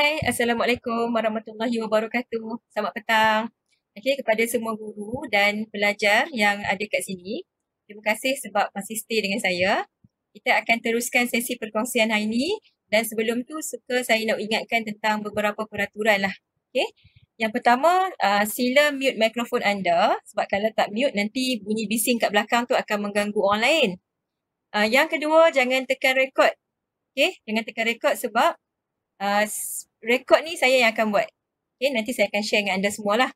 Hai, Assalamualaikum warahmatullahi wabarakatuh. Selamat petang. Okey, kepada semua guru dan pelajar yang ada kat sini, terima kasih sebab masih stay dengan saya. Kita akan teruskan sesi perkongsian hari ini dan sebelum tu suka saya nak ingatkan tentang beberapa peraturan lah. Okey. Yang pertama, sila mute mikrofon anda sebab kalau tak mute nanti bunyi bising kat belakang tu akan mengganggu orang lain. Yang kedua, jangan tekan rekod. Okey, jangan tekan rekod sebab rekod ni saya yang akan buat. Okay, nanti saya akan share dengan anda semualah.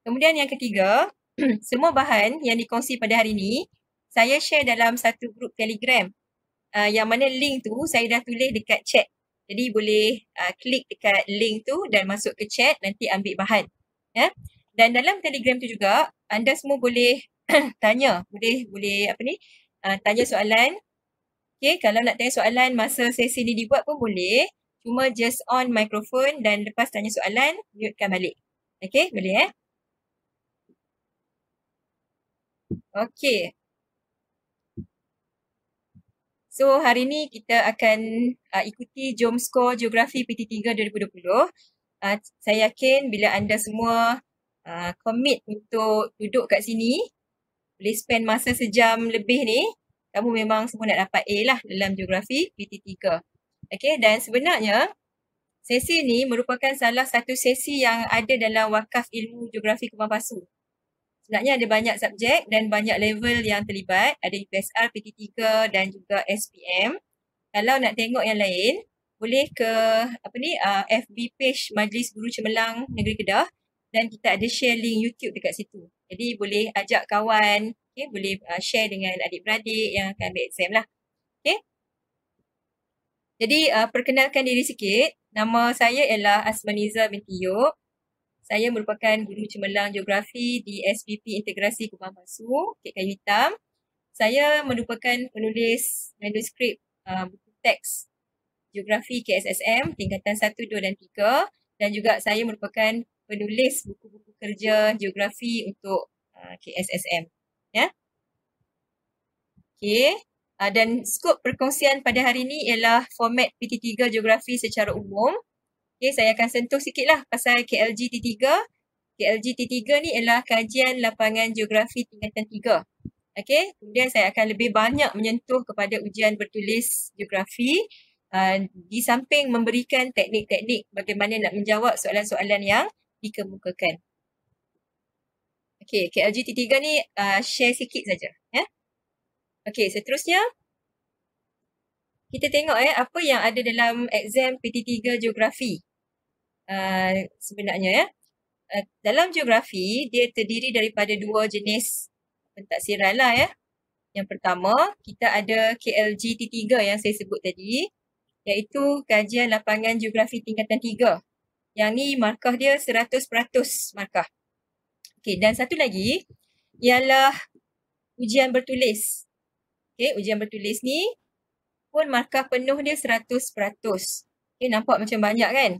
Kemudian yang ketiga, semua bahan yang dikongsi pada hari ini, saya share dalam satu grup Telegram. Yang mana link tu saya dah tulis dekat chat. Jadi boleh klik dekat link tu dan masuk ke chat, nanti ambil bahan. Ya. Dan dalam Telegram tu juga, anda semua boleh tanya, boleh tanya soalan. Okay, kalau nak tanya soalan masa sesi ni dibuat pun boleh. Cuma just on microphone dan lepas tanya soalan, mutekan balik. Okay, boleh Okay. So, hari ni kita akan ikuti Jom Skor Geografi PT3 2020. Saya yakin bila anda semua commit untuk duduk kat sini, boleh spend masa sejam lebih ni, kamu memang semua nak dapat A lah dalam Geografi PT3. Okay, dan sebenarnya sesi ini merupakan salah satu sesi yang ada dalam Wakaf Ilmu Geografi Kupang Pasu. Sebenarnya ada banyak subjek dan banyak level yang terlibat. Ada UPSR, PT3 dan juga SPM. Kalau nak tengok yang lain, boleh ke FB page Majlis Guru Cemerlang Negeri Kedah dan kita ada share link YouTube dekat situ. Jadi boleh ajak kawan, okay, boleh share dengan adik-beradik yang akan ambil exam lah. Okay. Jadi perkenalkan diri sikit. Nama saya ialah Asmaniza binti Yop. Saya merupakan guru cemerlang geografi di SPP Integrasi Kupang Pasu, Bukit Kayu Hitam. Saya merupakan penulis manuskrip buku teks geografi KSSM tingkatan 1, 2 dan 3 dan juga saya merupakan penulis buku-buku kerja geografi untuk KSSM. Ya. Okey. Dan skop perkongsian pada hari ini ialah format PT3 geografi secara umum. Okay, saya akan sentuh sikitlah pasal KLG T3. KLG T3 ni ialah kajian lapangan geografi tingkatan 3. Okay, kemudian saya akan lebih banyak menyentuh kepada ujian bertulis geografi di samping memberikan teknik-teknik bagaimana nak menjawab soalan-soalan yang dikemukakan. Okay, KLG T3 ni share sikit saja. Ya. Okay, seterusnya kita tengok apa yang ada dalam exam PT3 geografi. Sebenarnya ya. Dalam geografi, dia terdiri daripada dua jenis pentaksiran lah ya. Yang pertama, kita ada KLG T3 yang saya sebut tadi, iaitu kajian lapangan geografi tingkatan 3. Yang ni markah dia 100% markah. Okey, dan satu lagi ialah ujian bertulis. Okey, ujian bertulis ni pun markah penuh dia 100%. Okey, nampak macam banyak kan?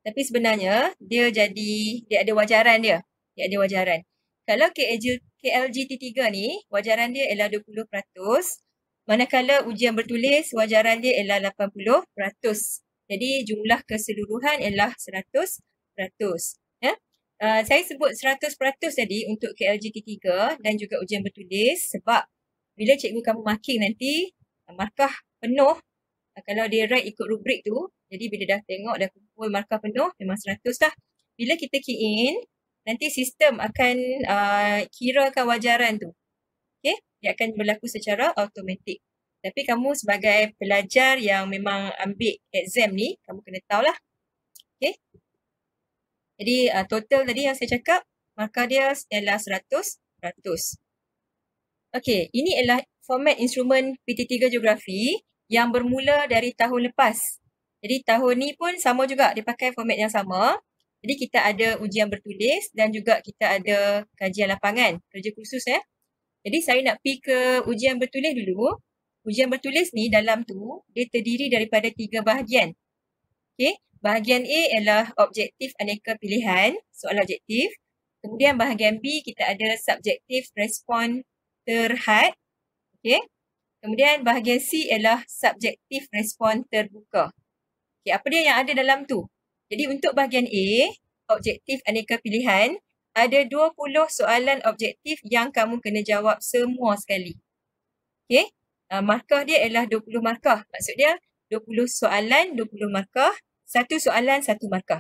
Tapi sebenarnya dia ada wajaran dia. Dia ada wajaran. Kalau KLG T3 ni, wajaran dia ialah 20%. Manakala ujian bertulis, wajaran dia ialah 80%. Jadi jumlah keseluruhan ialah 100%. Ya? Saya sebut 100% tadi untuk KLG T3 dan juga ujian bertulis sebab bila cikgu kamu marking nanti, markah penuh. Kalau dia write ikut rubrik tu, jadi bila dah tengok dah kumpul markah penuh, memang 100 dah. Bila kita key in, nanti sistem akan kirakan wajaran tu. Okay? Dia akan berlaku secara automatik. Tapi kamu sebagai pelajar yang memang ambil exam ni, kamu kena tahulah. Okay? Jadi total tadi yang saya cakap, markah dia ialah 100%. Okay, ini ialah format instrumen PT3 Geografi yang bermula dari tahun lepas. Jadi tahun ni pun sama juga, dia pakai format yang sama. Jadi kita ada ujian bertulis dan juga kita ada kajian lapangan, kerja khusus ya. Jadi saya nak pergi ke ujian bertulis dulu. Ujian bertulis ni dalam tu, dia terdiri daripada 3 bahagian. Okay, bahagian A ialah objektif aneka pilihan, soalan objektif. Kemudian bahagian B kita ada subjektif respon terhad. Okay. Kemudian bahagian C ialah subjektif respon terbuka. Okay, apa dia yang ada dalam tu? Jadi untuk bahagian A, objektif aneka pilihan, ada 20 soalan objektif yang kamu kena jawab semua sekali. Okey, markah dia ialah 20 markah. Maksud dia 20 soalan, 20 markah, satu soalan, satu markah.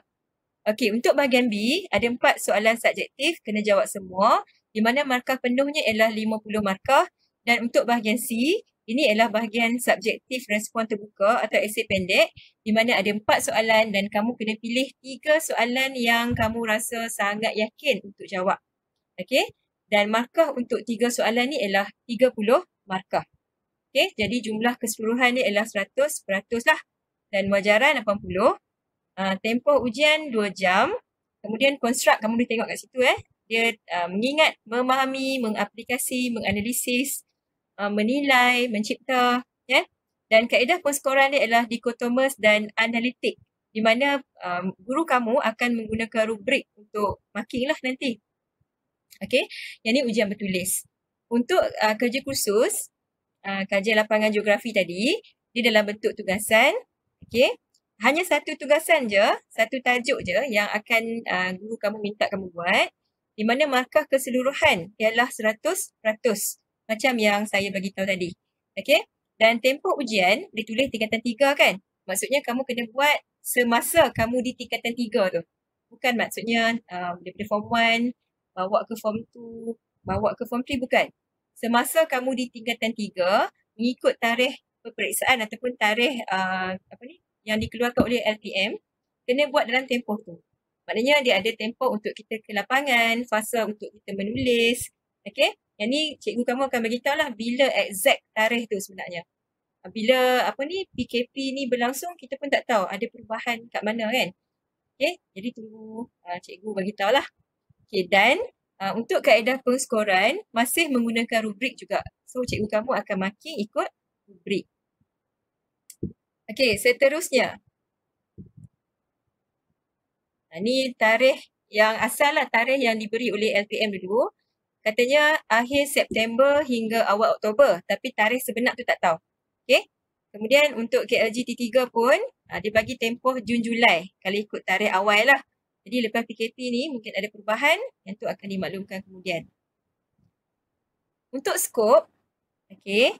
Okey, untuk bahagian B, ada 4 soalan subjektif, kena jawab semua, di mana markah penuhnya ialah 50 markah. Dan untuk bahagian C, ini ialah bahagian subjektif respon terbuka atau esei pendek, di mana ada 4 soalan dan kamu kena pilih 3 soalan yang kamu rasa sangat yakin untuk jawab. Okey, dan markah untuk 3 soalan ni ialah 30 markah. Okey, jadi jumlah keseluruhan dia ialah 100% lah. Dan wajaran 80. Tempoh ujian 2 jam. Kemudian konstruk kamu boleh tengok kat situ Dia mengingat, memahami, mengaplikasi, menganalisis, menilai, mencipta. Dan kaedah penskoran dia ialah dikotomus dan analitik. Di mana guru kamu akan menggunakan rubrik untuk marking lah nanti. Okey, yang ni ujian bertulis. Untuk kerja kursus, kajian lapangan geografi tadi, dia dalam bentuk tugasan. Okey, hanya satu tugasan je, satu tajuk je yang akan guru kamu minta kamu buat, di mana markah keseluruhan ialah 100%, macam yang saya bagi tahu tadi. Okey, dan tempoh ujian ditulis tingkatan 3 kan? Maksudnya kamu kena buat semasa kamu di tingkatan 3 tu. Bukan maksudnya daripada form 1 bawa ke form 2, bawa ke form 3, bukan. Semasa kamu di tingkatan 3, mengikut tarikh peperiksaan ataupun tarikh yang dikeluarkan oleh LPM, kena buat dalam tempoh tu. Maknanya dia ada tempoh untuk kita ke lapangan, fasa untuk kita menulis. Okey, yang ni cikgu kamu akan beritahu lah bila exact tarikh tu sebenarnya. Bila PKP ni berlangsung, kita pun tak tahu ada perubahan kat mana kan. Okey, jadi tunggu cikgu beritahu lah. Okey, dan untuk kaedah penskoran masih menggunakan rubrik juga. So cikgu kamu akan marking ikut rubrik. Okey, seterusnya. Ni tarikh yang asal lah, tarikh yang diberi oleh LPM dulu. Katanya akhir September hingga awal Oktober. Tapi tarikh sebenar tu tak tahu. Okey. Kemudian untuk KLG T3 pun dia bagi tempoh Jun-Julai. Kalau ikut tarikh awal lah. Jadi lepas PKP ni mungkin ada perubahan yang tu akan dimaklumkan kemudian. Untuk skop, okey,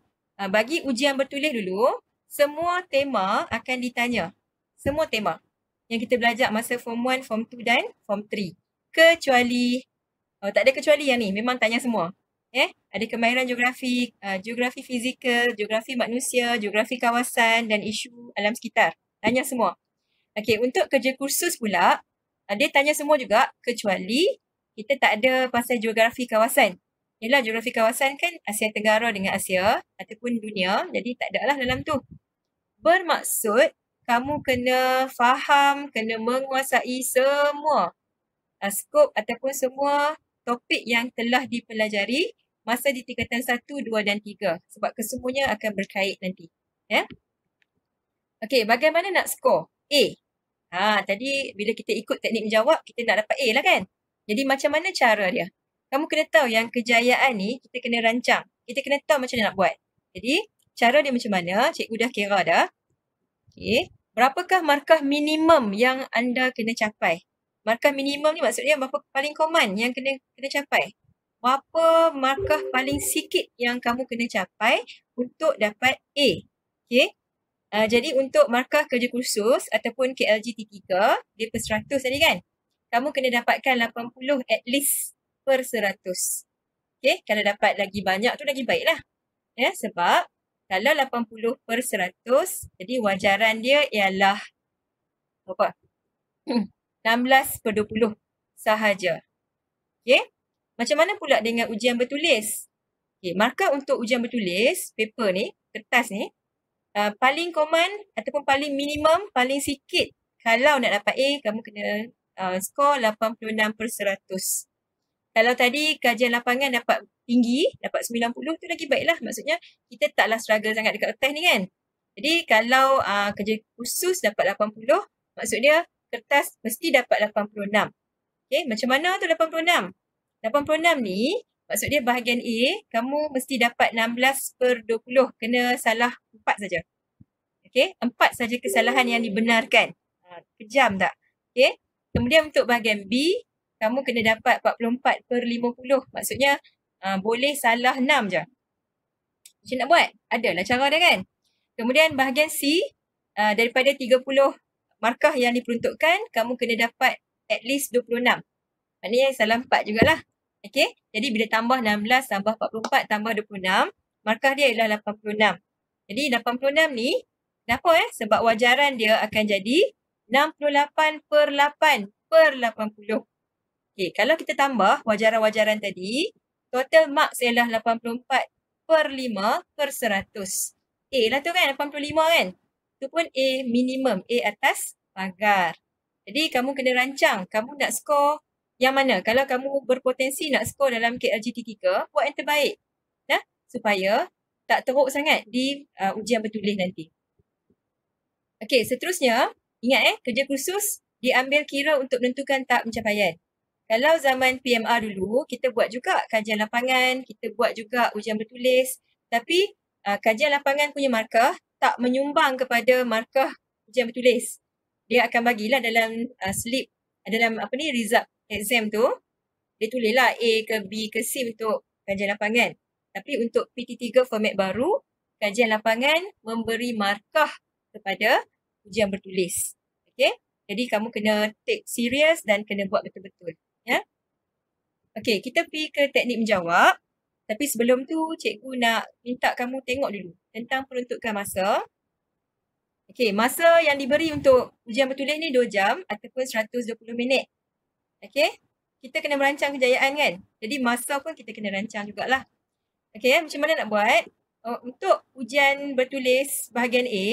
bagi ujian bertulis dulu, semua tema akan ditanya. Semua tema yang kita belajar masa form 1, form 2 dan form 3. Kecuali, tak ada kecuali yang ni, memang tanya semua. Ada kemahiran geografi, geografi fizikal, geografi manusia, geografi kawasan dan isu alam sekitar. Tanya semua. Okey, untuk kerja kursus pula, dia tanya semua juga kecuali kita tak ada pasal geografi kawasan. Yalah, geografi kawasan kan Asia Tenggara dengan Asia ataupun dunia, jadi tak ada lah dalam tu. Bermaksud kamu kena faham, kena menguasai semua skop ataupun semua topik yang telah dipelajari masa di tingkatan 1, 2 dan 3. Sebab kesemuanya akan berkait nanti. Okey, bagaimana nak skor? A. Tadi bila kita ikut teknik menjawab, kita nak dapat A lah kan? Jadi macam mana cara dia? Kamu kena tahu yang kejayaan ni kita kena rancang. Kita kena tahu macam mana nak buat. Jadi, cara dia macam mana? Cikgu dah kira dah. Okey. Berapakah markah minimum yang anda kena capai? Markah minimum ni maksudnya berapa paling common yang kena capai? Berapa markah paling sikit yang kamu kena capai untuk dapat A? Okey. Jadi untuk markah kerja kursus ataupun KLG T3, dia per 100 tadi kan? Kamu kena dapatkan 80 at least per 100. Okey, kalau dapat lagi banyak tu lagi baik lah. Sebab kalau 80 per 100, jadi wajaran dia ialah berapa? 16 per 20 sahaja. Okey, macam mana pula dengan ujian bertulis? Okey, markah untuk ujian bertulis, paper ni, kertas ni, paling common ataupun paling minimum, paling sikit kalau nak dapat A, kamu kena skor 86 per 100. Kalau tadi kajian lapangan dapat tinggi, dapat 90 tu lagi baiklah. Maksudnya kita taklah struggle sangat dekat kertas ni kan. Jadi kalau kerja khusus dapat 80, maksud dia kertas mesti dapat 86. Okay, macam mana tu 86? 86 ni maksud dia bahagian A, kamu mesti dapat 16 per 20. Kena salah 4 saja. Okay, 4 saja kesalahan yang dibenarkan. Kejam tak? Okay. Kemudian untuk bahagian B, kamu kena dapat 44/50. Maksudnya boleh salah 6 je. Macam nak buat? Adalah cara dia kan? Kemudian bahagian C, daripada 30 markah yang diperuntukkan, kamu kena dapat at least 26. Maknanya salah 4 jugalah. Okay? Jadi bila tambah 16, tambah 44, tambah 26, markah dia ialah 86. Jadi 86 ni, kenapa Sebab wajaran dia akan jadi 68/8/80. Okay, kalau kita tambah wajaran-wajaran tadi, total marks ialah 84/5/100. A lah tu kan, 85 kan? Tu pun A minimum, A atas pagar. Jadi kamu kena rancang, kamu nak skor yang mana? Kalau kamu berpotensi nak skor dalam KLGT3, buat yang terbaik. Supaya tak teruk sangat di ujian bertulis nanti. Okey, seterusnya, ingat kerja khusus diambil kira untuk menentukan tahap pencapaian. Kalau zaman PMR dulu, kita buat juga kajian lapangan, kita buat juga ujian bertulis. Tapi kajian lapangan punya markah tak menyumbang kepada markah ujian bertulis. Dia akan bagilah dalam slip, dalam result exam tu, dia tulislah A ke B ke C untuk kajian lapangan. Tapi untuk PT3 format baru, kajian lapangan memberi markah kepada ujian bertulis. Okay? Jadi kamu kena take serius dan kena buat betul-betul. Ya? Okay, kita pergi ke teknik menjawab. Tapi sebelum tu, cikgu nak minta kamu tengok dulu tentang peruntukan masa. Okay, masa yang diberi untuk ujian bertulis ni 2 jam ataupun 120 minit. Okay, kita kena merancang kejayaan kan. Jadi masa pun kita kena rancang jugalah. Okay, macam mana nak buat? Untuk ujian bertulis bahagian A,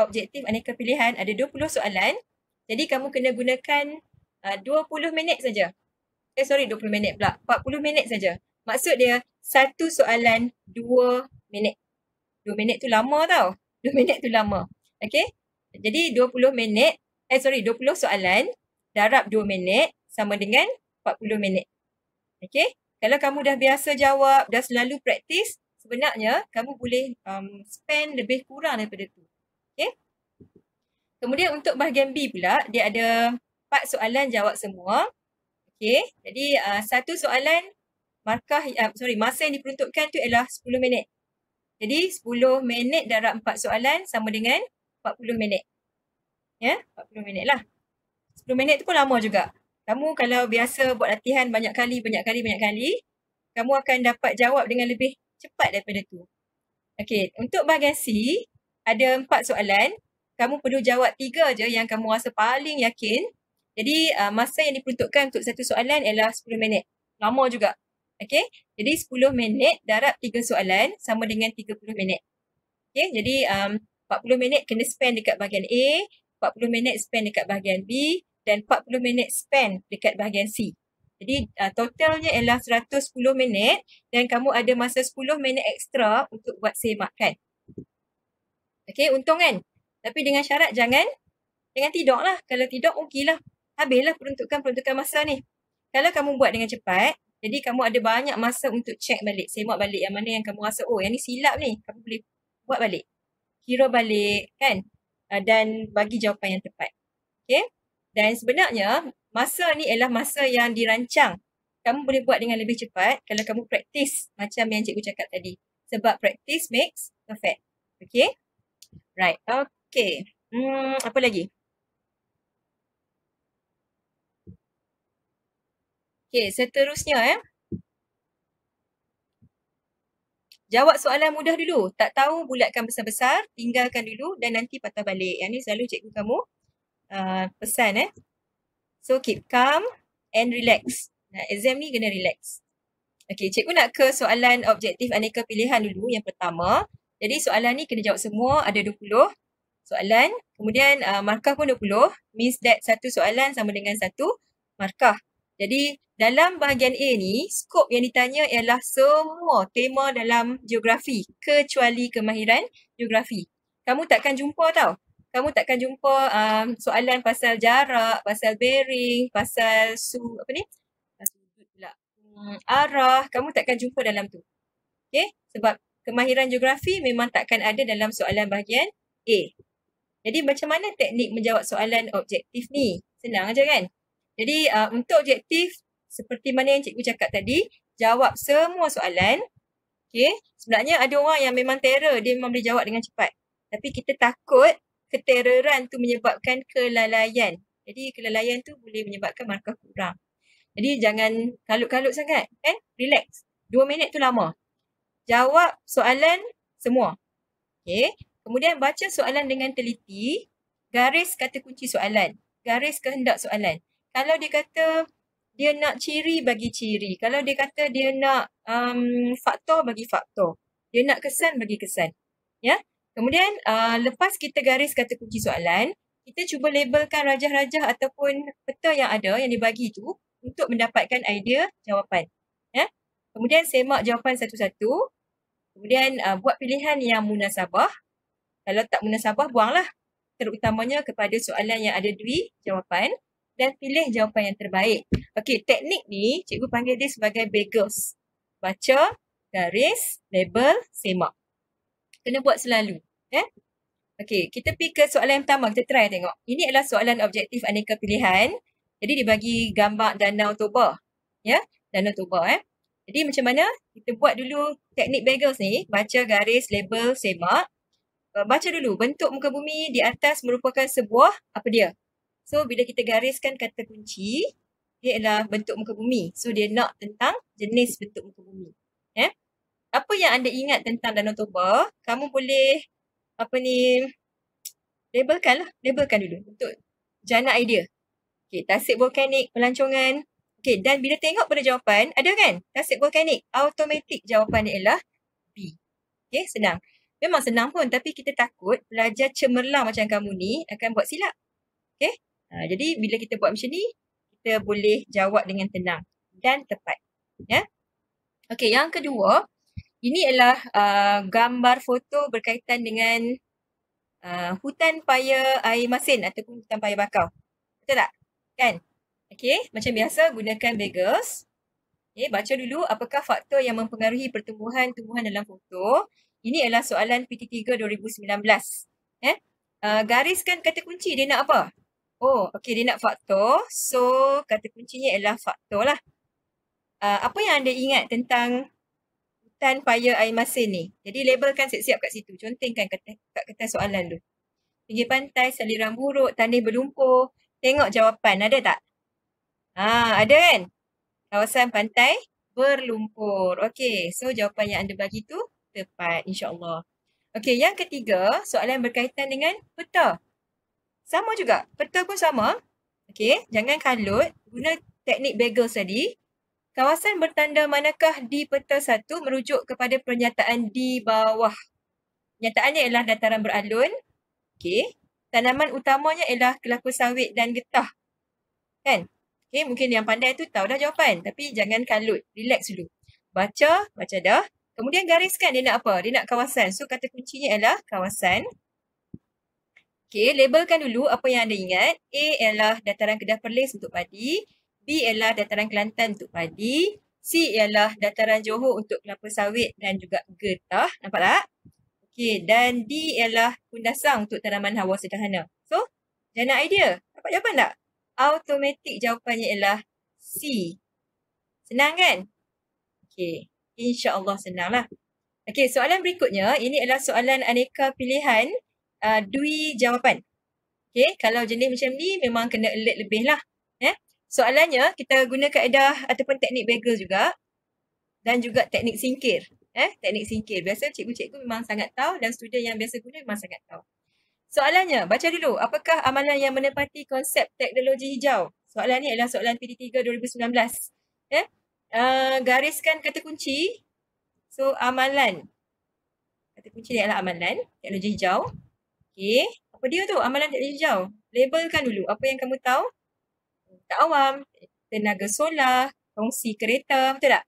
objektif aneka pilihan ada 20 soalan. Jadi kamu kena gunakan 20 minit saja. 20 minit pula. 40 minit saja. Maksud dia, satu soalan 2 minit. 2 minit tu lama tau. 2 minit tu lama. Okay? Jadi 20 minit, 20 soalan, darab 2 minit sama dengan 40 minit. Okay? Kalau kamu dah biasa jawab, dah selalu praktis, sebenarnya kamu boleh spend lebih kurang daripada tu. Okay? Kemudian untuk bahagian B pula, dia ada 4 soalan jawab semua. Okay, jadi satu soalan masa yang diperuntukkan tu ialah 10 minit. Jadi 10 minit darab 4 soalan sama dengan 40 minit. Ya, 40 minit lah. 10 minit tu pun lama juga. Kamu kalau biasa buat latihan banyak kali, kamu akan dapat jawab dengan lebih cepat daripada tu. Okay, untuk bahagian C, ada 4 soalan. Kamu perlu jawab 3 je yang kamu rasa paling yakin. Jadi masa yang diperuntukkan untuk satu soalan ialah 10 minit. Lama juga. Okay. Jadi 10 minit darab 3 soalan sama dengan 30 minit. Okay. Jadi 40 minit kena spend dekat bahagian A, 40 minit spend dekat bahagian B dan 40 minit spend dekat bahagian C. Jadi totalnya ialah 110 minit dan kamu ada masa 10 minit ekstra untuk buat semakkan. Okay. Untung kan? Tapi dengan syarat jangan tidur lah. Kalau tidur okeylah. Habislah peruntukan masa ni. Kalau kamu buat dengan cepat, jadi kamu ada banyak masa untuk check balik, semak balik yang mana yang kamu rasa, yang ni silap ni. Kamu boleh buat balik. Kira balik kan. Dan bagi jawapan yang tepat. Okay. Dan sebenarnya, masa ni ialah masa yang dirancang. Kamu boleh buat dengan lebih cepat kalau kamu praktis macam yang cikgu cakap tadi. Sebab practice makes perfect. Okay. Right. Okay. Apa lagi? Okay, seterusnya jawab soalan mudah dulu. Tak tahu bulatkan besar-besar, tinggalkan dulu dan nanti patah balik. Yang ni selalu cikgu kamu pesan So keep calm and relax. Exam ni kena relax. Okay, cikgu nak ke soalan objektif aneka pilihan dulu yang pertama. Jadi soalan ni kena jawab semua, ada 20 soalan. Kemudian markah pun 20, means that satu soalan sama dengan satu markah. Jadi dalam bahagian A ni, skop yang ditanya ialah semua tema dalam geografi kecuali kemahiran geografi. Kamu takkan jumpa tau. Kamu takkan jumpa soalan pasal jarak, pasal bearing, pasal arah. Kamu takkan jumpa dalam tu. Okay? Sebab kemahiran geografi memang takkan ada dalam soalan bahagian A. Jadi macam mana teknik menjawab soalan objektif ni? Senang aja kan? Jadi untuk objektif, seperti mana yang cikgu cakap tadi, jawab semua soalan. Okay? Sebenarnya ada orang yang memang terror, dia memang boleh jawab dengan cepat. Tapi kita takut ketereran tu menyebabkan kelalaian. Jadi kelalaian tu boleh menyebabkan markah kurang. Jadi jangan kalut-kalut sangat, kan? Relax. 2 minit tu lama. Jawab soalan semua. Okay. Kemudian baca soalan dengan teliti, garis kata kunci soalan, garis kehendak soalan. Kalau dia kata dia nak ciri, bagi ciri. Kalau dia kata dia nak faktor, bagi faktor. Dia nak kesan, bagi kesan. Ya. Kemudian lepas kita garis kata kunci soalan, kita cuba labelkan rajah-rajah ataupun peta yang ada yang dibagi tu untuk mendapatkan idea jawapan. Ya. Kemudian semak jawapan satu-satu. Kemudian buat pilihan yang munasabah. Kalau tak munasabah, buanglah. Terutamanya kepada soalan yang ada dua jawapan dan pilih jawapan yang terbaik. Okey, teknik ni cikgu panggil dia sebagai bagels. Baca, garis, label, semak. Kena buat selalu. Okey, kita pergi ke soalan yang pertama. Kita try tengok. Ini adalah soalan objektif aneka pilihan. Jadi dibagi gambar Danau Toba. Ya, Danau Toba. Jadi macam mana? Kita buat dulu teknik bagels ni. Baca, garis, label, semak. Baca dulu. Bentuk muka bumi di atas merupakan sebuah apa dia? So, bila kita gariskan kata kunci, dia adalah bentuk muka bumi. So, dia nak tentang jenis bentuk muka bumi. Apa yang anda ingat tentang Danau Toba, kamu boleh labelkan lah. Labelkan dulu untuk jana idea. Okay, tasik volkanik, pelancongan. Okay, dan bila tengok pada jawapan, ada kan? Tasik volkanik, automatik jawapan dia ialah B. Okay, senang. Memang senang pun, tapi kita takut pelajar cemerlang macam kamu ni akan buat silap. Okay? Jadi, bila kita buat macam ni, kita boleh jawab dengan tenang dan tepat. Ya? Okay, yang kedua, ini adalah gambar foto berkaitan dengan hutan paya air masin ataupun hutan paya bakau. Betul tak? Kan? Okay, macam biasa gunakan bagels. Okay, baca dulu apakah faktor yang mempengaruhi pertumbuhan tumbuhan dalam foto. Ini adalah soalan PT3 2019. Gariskan kata kunci dia nak apa? Oh, okey, dia nak faktor. So, kata kuncinya adalah faktor lah. Apa yang anda ingat tentang hutan paya air masin ni? Jadi, labelkan siap-siap kat situ. Contengkan kat kertas soalan tu. Pinggir pantai, saliran buruk, tanah berlumpur. Tengok jawapan. Ada tak? Ada kan? Kawasan pantai berlumpur. Okey, so jawapan yang anda bagi tu tepat, insyaAllah. Okey, yang ketiga, soalan berkaitan dengan peta. Sama juga, peta pun sama. Okey, jangan kalut. Guna teknik bagels tadi. Kawasan bertanda manakah di peta 1 merujuk kepada pernyataan di bawah. Pernyataannya ialah dataran beralun. Okey, tanaman utamanya ialah kelapa sawit dan getah. Kan? Okey, mungkin yang pandai tu tahu dah jawapan. Tapi jangan kalut. Relax dulu. Baca dah. Kemudian gariskan dia nak apa? Dia nak kawasan. So, kata kuncinya ialah kawasan. Okey, labelkan dulu apa yang anda ingat. A ialah dataran Kedah Perlis untuk padi. B ialah dataran Kelantan untuk padi. C ialah dataran Johor untuk kelapa sawit dan juga getah. Nampak tak? Okey, dan D ialah Kundasang untuk tanaman hawa sederhana. So, jana idea. Dapat jawapan tak? Automatik jawapannya ialah C. Senang kan? Okey. InsyaAllah senang lah. Okey, soalan berikutnya. Ini adalah soalan aneka pilihan dui jawapan. Okey, kalau jenis macam ni memang kena alert lebih lah. Soalannya kita guna kaedah ataupun teknik bagel juga. Dan juga teknik singkir. Teknik singkir. Biasa cikgu-cikgu memang sangat tahu dan student yang biasa guna memang sangat tahu. Soalannya, baca dulu. Apakah amalan yang menepati konsep teknologi hijau? Soalan ni adalah soalan PT3 2019. Gariskan kata kunci. So, amalan. Kata kunci ni adalah amalan teknologi hijau. Okey. Apa dia tu? Amalan teknologi hijau. Labelkan dulu. Apa yang kamu tahu? Tak awam. Tenaga solar. Kongsi kereta. Betul tak?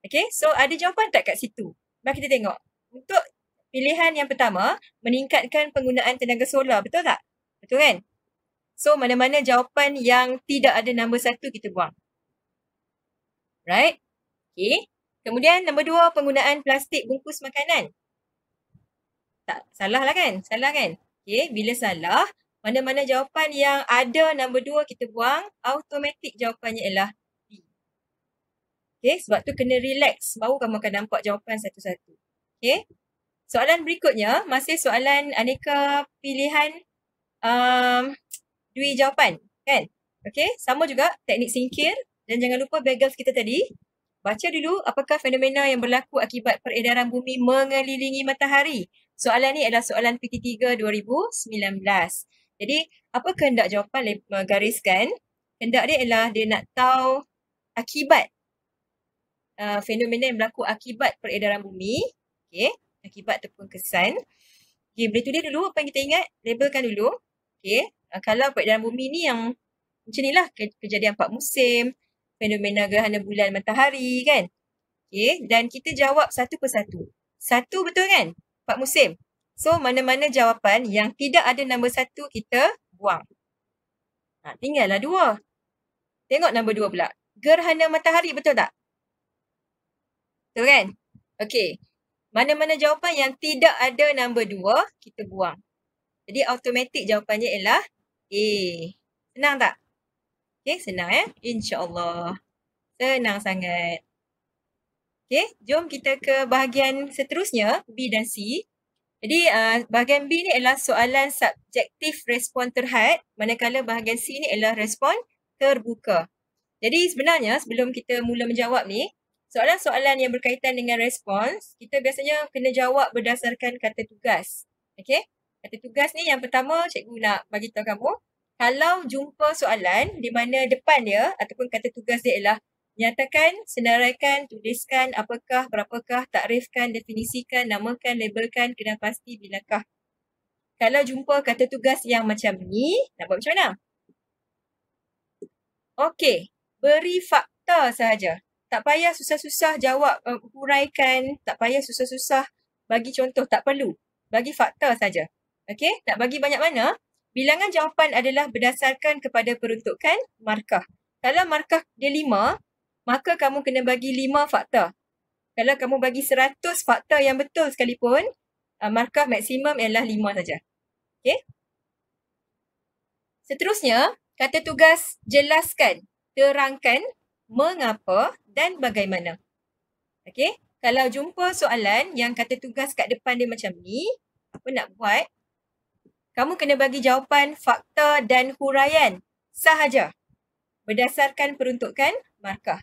Okey. So, ada jawapan tak kat situ? Mari kita tengok. Untuk pilihan yang pertama, meningkatkan penggunaan tenaga solar. Betul tak? Betul kan? So, mana-mana jawapan yang tidak ada nombor 1 kita buang. Right? Okay. Kemudian nombor 2, penggunaan plastik bungkus makanan. Tak, salah lah kan? Salah kan? Okay, bila salah, mana-mana jawapan yang ada nombor 2 kita buang, automatik jawapannya ialah B. Okay, sebab tu kena relax, baru kamu akan nampak jawapan satu-satu. Okay, soalan berikutnya, masih soalan aneka pilihan dui jawapan, kan? Okay, sama juga teknik singkir dan jangan lupa bagels kita tadi. Baca dulu apakah fenomena yang berlaku akibat peredaran bumi mengelilingi matahari. Soalan ni adalah soalan PT3 2019. Jadi, apa kehendak jawapan gariskan? Kehendak dia ialah dia nak tahu akibat fenomena yang berlaku akibat peredaran bumi. Okay, akibat ataupun kesan. Okay, boleh tulis dulu apa yang kita ingat. Labelkan dulu. Okay, kalau peredaran bumi ni yang macam ni lah, kejadian 4 musim, fenomena gerhana bulan matahari kan. Okay, dan kita jawab satu persatu. Satu betul kan? 4 musim. So, mana-mana jawapan yang tidak ada nombor 1 kita buang. Tinggallah 2. Tengok nombor 2 pula. Gerhana matahari betul tak? Betul kan? Okay. Mana-mana jawapan yang tidak ada nombor 2 kita buang. Jadi, automatik jawapannya ialah A. Senang tak? Okay, senang InsyaAllah. Senang sangat. Okay, jom kita ke bahagian seterusnya, B dan C. Jadi, bahagian B ni adalah soalan subjektif respon terhad, manakala bahagian C ni adalah respon terbuka. Jadi, sebenarnya sebelum kita mula menjawab ni, soalan-soalan yang berkaitan dengan respons, kita biasanya kena jawab berdasarkan kata tugas. Okay, kata tugas ni yang pertama cikgu nak bagi tahu kamu, kalau jumpa soalan di mana depan dia ataupun kata tugas dia ialah nyatakan, senaraikan, tuliskan, apakah, berapakah, takrifkan, definisikan, namakan, labelkan, kena pasti, bilakah. Kalau jumpa kata tugas yang macam ni, nak buat macam mana? Okey, beri fakta sahaja. Tak payah susah-susah jawab, huraikan, tak payah susah-susah bagi contoh, tak perlu. Bagi fakta saja. Okey, nak bagi banyak mana? Bilangan jawapan adalah berdasarkan kepada peruntukan markah. Kalau markah dia 5, maka kamu kena bagi 5 fakta. Kalau kamu bagi 100 fakta yang betul sekalipun, markah maksimum ialah 5 saja. Okey? Seterusnya, kata tugas jelaskan, terangkan, mengapa dan bagaimana. Okey? Kalau jumpa soalan yang kata tugas kat depan dia macam ni, apa nak buat? Kamu kena bagi jawapan fakta dan huraian sahaja berdasarkan peruntukan markah.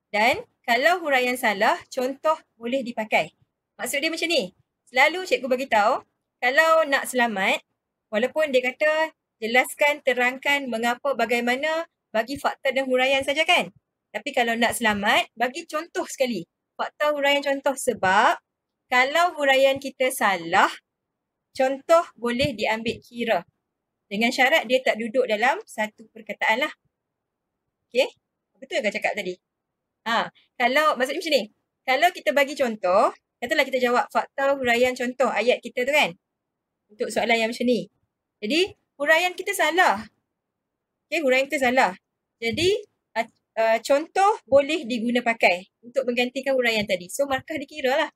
Dan kalau huraian salah, contoh boleh dipakai. Maksud dia macam ni. Selalu cikgu bagi tahu, kalau nak selamat, walaupun dia kata jelaskan, terangkan, mengapa, bagaimana, bagi fakta dan huraian saja kan? Tapi kalau nak selamat, bagi contoh sekali. Fakta, huraian, contoh. Sebab kalau huraian kita salah, contoh boleh diambil kira. Dengan syarat dia tak duduk dalam satu perkataan lah. Okay? Betul ke cakap tadi? Kalau maksudnya macam ni. Kalau kita bagi contoh, katalah kita jawab fakta, huraian, contoh ayat kita tu kan. Untuk soalan yang macam ni. Jadi, huraian kita salah. Okay, huraian kita salah. Jadi, contoh boleh diguna pakai untuk menggantikan huraian tadi. So, markah dikira lah.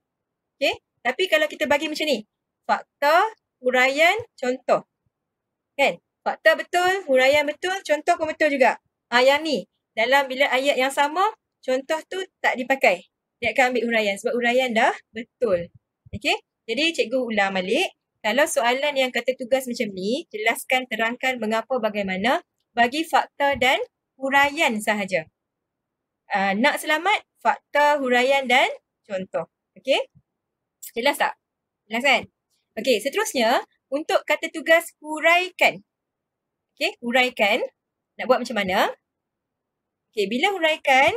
Okay? Tapi kalau kita bagi macam ni. Fakta, huraian, contoh. Kan? Fakta betul, huraian betul, contoh pun betul juga. Yang ni. Dalam bila ayat yang sama, contoh tu tak dipakai. Dia akan ambil huraian sebab huraian dah betul. Okay? Jadi cikgu ulang balik. Kalau soalan yang kata tugas macam ni, jelaskan, terangkan, mengapa, bagaimana, bagi fakta dan huraian sahaja. Nak selamat, fakta, huraian dan contoh. Okay? Jelas tak? Jelas kan? Okay, seterusnya, untuk kata tugas huraikan. Okay, huraikan. Nak buat macam mana? Okay, bila huraikan,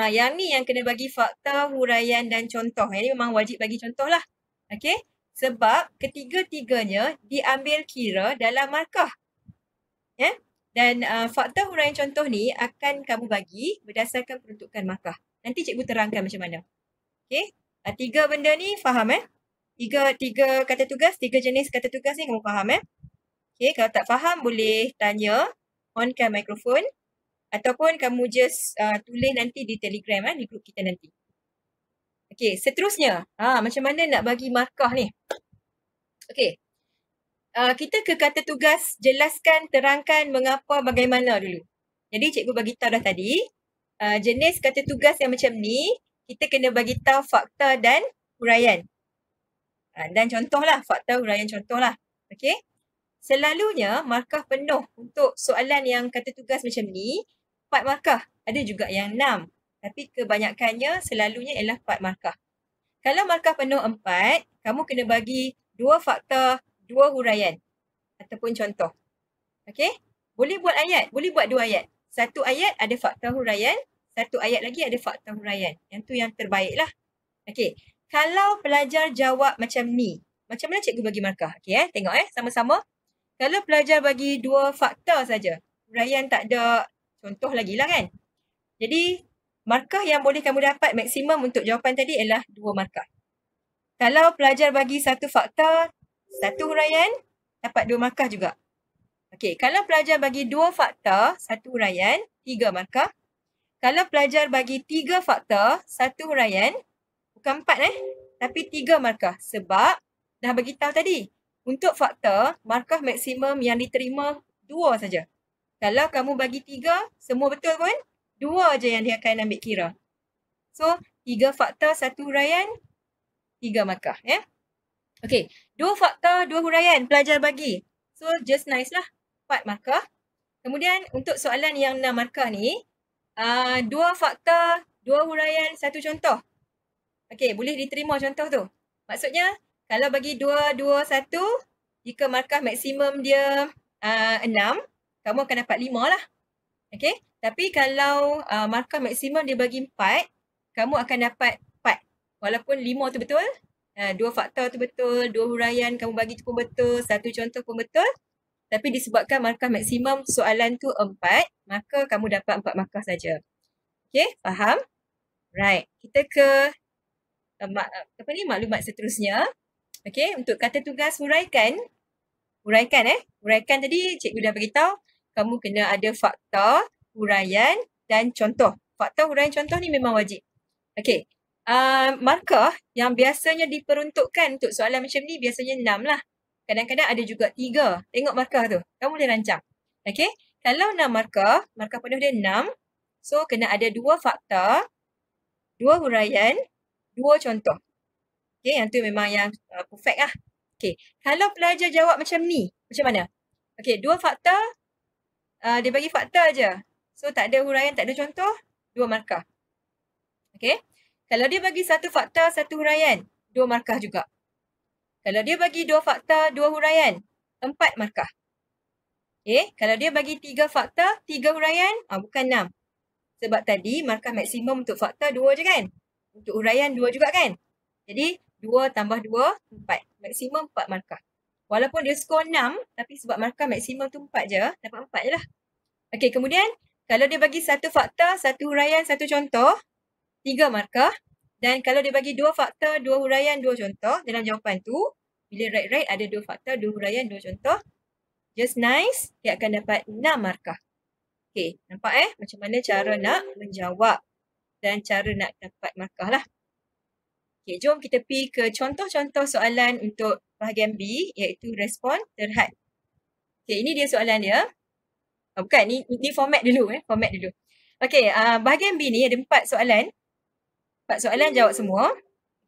yang ni yang kena bagi fakta, huraian dan contoh. Yang ni memang wajib bagi contoh lah. Okay, sebab ketiga-tiganya diambil kira dalam markah. Ya? Dan fakta, huraian, contoh ni akan kamu bagi berdasarkan peruntukan markah. Nanti cikgu terangkan macam mana. Okay, 3 benda ni faham Tiga kata tugas, 3 jenis kata tugas ni kamu faham Okay, kalau tak faham boleh tanya, onkan mikrofon ataupun kamu just tulis nanti di Telegram di grup kita nanti. Okay, seterusnya, macam mana nak bagi markah ni? Okay, kita ke kata tugas, jelaskan, terangkan, mengapa, bagaimana dulu. Jadi cikgu bagi tahu dah tadi, jenis kata tugas yang macam ni, kita kena bagi tahu fakta dan huraian. Dan contohlah, fakta, huraian, contohlah. Okey. Selalunya markah penuh untuk soalan yang kata tugas macam ni, 4 markah. Ada juga yang 6. Tapi kebanyakannya selalunya ialah 4 markah. Kalau markah penuh 4, kamu kena bagi 2 fakta, 2 huraian ataupun contoh. Okey? Boleh buat ayat, boleh buat 2 ayat. Satu ayat ada fakta huraian, satu ayat lagi ada fakta huraian. Yang tu yang terbaik lah. Okey. Kalau pelajar jawab macam ni, macam mana cikgu bagi markah? Okey tengok sama-sama. Kalau pelajar bagi 2 fakta saja, huraian tak ada contoh lagi lah kan. Jadi markah yang boleh kamu dapat maksimum untuk jawapan tadi ialah 2 markah. Kalau pelajar bagi 1 fakta, 1 huraian, dapat 2 markah juga. Okey, kalau pelajar bagi 2 fakta, 1 huraian, 3 markah. Kalau pelajar bagi 3 fakta, 1 huraian, bukan 4 tapi 3 markah. Sebab dah bagi tahu tadi, untuk fakta, markah maksimum yang diterima 2 saja. Kalau kamu bagi 3, semua betul pun, 2 je yang dia akan ambil kira. So, 3 fakta, 1 huraian, 3 markah. Okey, 2 fakta, 2 huraian pelajar bagi. So, just nice lah, 4 markah. Kemudian, untuk soalan yang 6 markah ni, 2 fakta, 2 huraian, 1 contoh. Okey, boleh diterima contoh tu. Maksudnya, kalau bagi 2, 2, 1, jika markah maksimum dia 6, kamu akan dapat 5 lah. Okey, tapi kalau markah maksimum dia bagi 4, kamu akan dapat 4. Walaupun 5 tu betul, 2 fakta tu betul, 2 huraian kamu bagi tu pun betul, 1 contoh pun betul. Tapi disebabkan markah maksimum soalan tu 4, maka kamu dapat 4 markah saja. Okey, faham? Right, kita ke maklumat seterusnya. Okey, untuk kata tugas huraikan. Huraikan tadi cikgu dah beritahu, kamu kena ada fakta, huraian dan contoh. Fakta, huraian, contoh ni memang wajib. Okey, markah yang biasanya diperuntukkan untuk soalan macam ni biasanya 6 lah. Kadang-kadang ada juga 3. Tengok markah tu, kamu boleh rancang. Okey, kalau 6 markah penuh dia 6. So, kena ada 2 fakta, 2 huraian, 2 contoh. Okey, yang tu memang yang perfect lah. Okey, kalau pelajar jawab macam ni, macam mana? Okey, 2 fakta, dia bagi fakta je. So, tak ada huraian, tak ada contoh, 2 markah. Okey, kalau dia bagi 1 fakta, 1 huraian, 2 markah juga. Kalau dia bagi 2 fakta, 2 huraian, 4 markah. Okey, kalau dia bagi 3 fakta, 3 huraian, bukan 6. Sebab tadi markah maksimum untuk fakta 2 je kan? Untuk huraian 2 juga kan? Jadi 2 tambah 2, 4. Maksimum 4 markah. Walaupun dia skor 6, tapi sebab markah maksimum tu 4 je, dapat 4 je lah. Okey, kemudian kalau dia bagi 1 fakta, 1 huraian, 1 contoh, 3 markah. Dan kalau dia bagi 2 fakta, 2 huraian, 2 contoh, dalam jawapan tu, bila right ada 2 fakta, 2 huraian, 2 contoh, just nice, dia akan dapat 6 markah. Okey, nampak macam mana cara nak menjawab dan cara nak dapat markah lah. Okey, jom kita pergi ke contoh-contoh soalan untuk bahagian B, iaitu respon terhad. Okey, ini dia soalan dia. Bukan, ni format dulu. Format dulu. Okey, bahagian B ni ada 4 soalan. 4 soalan jawab semua.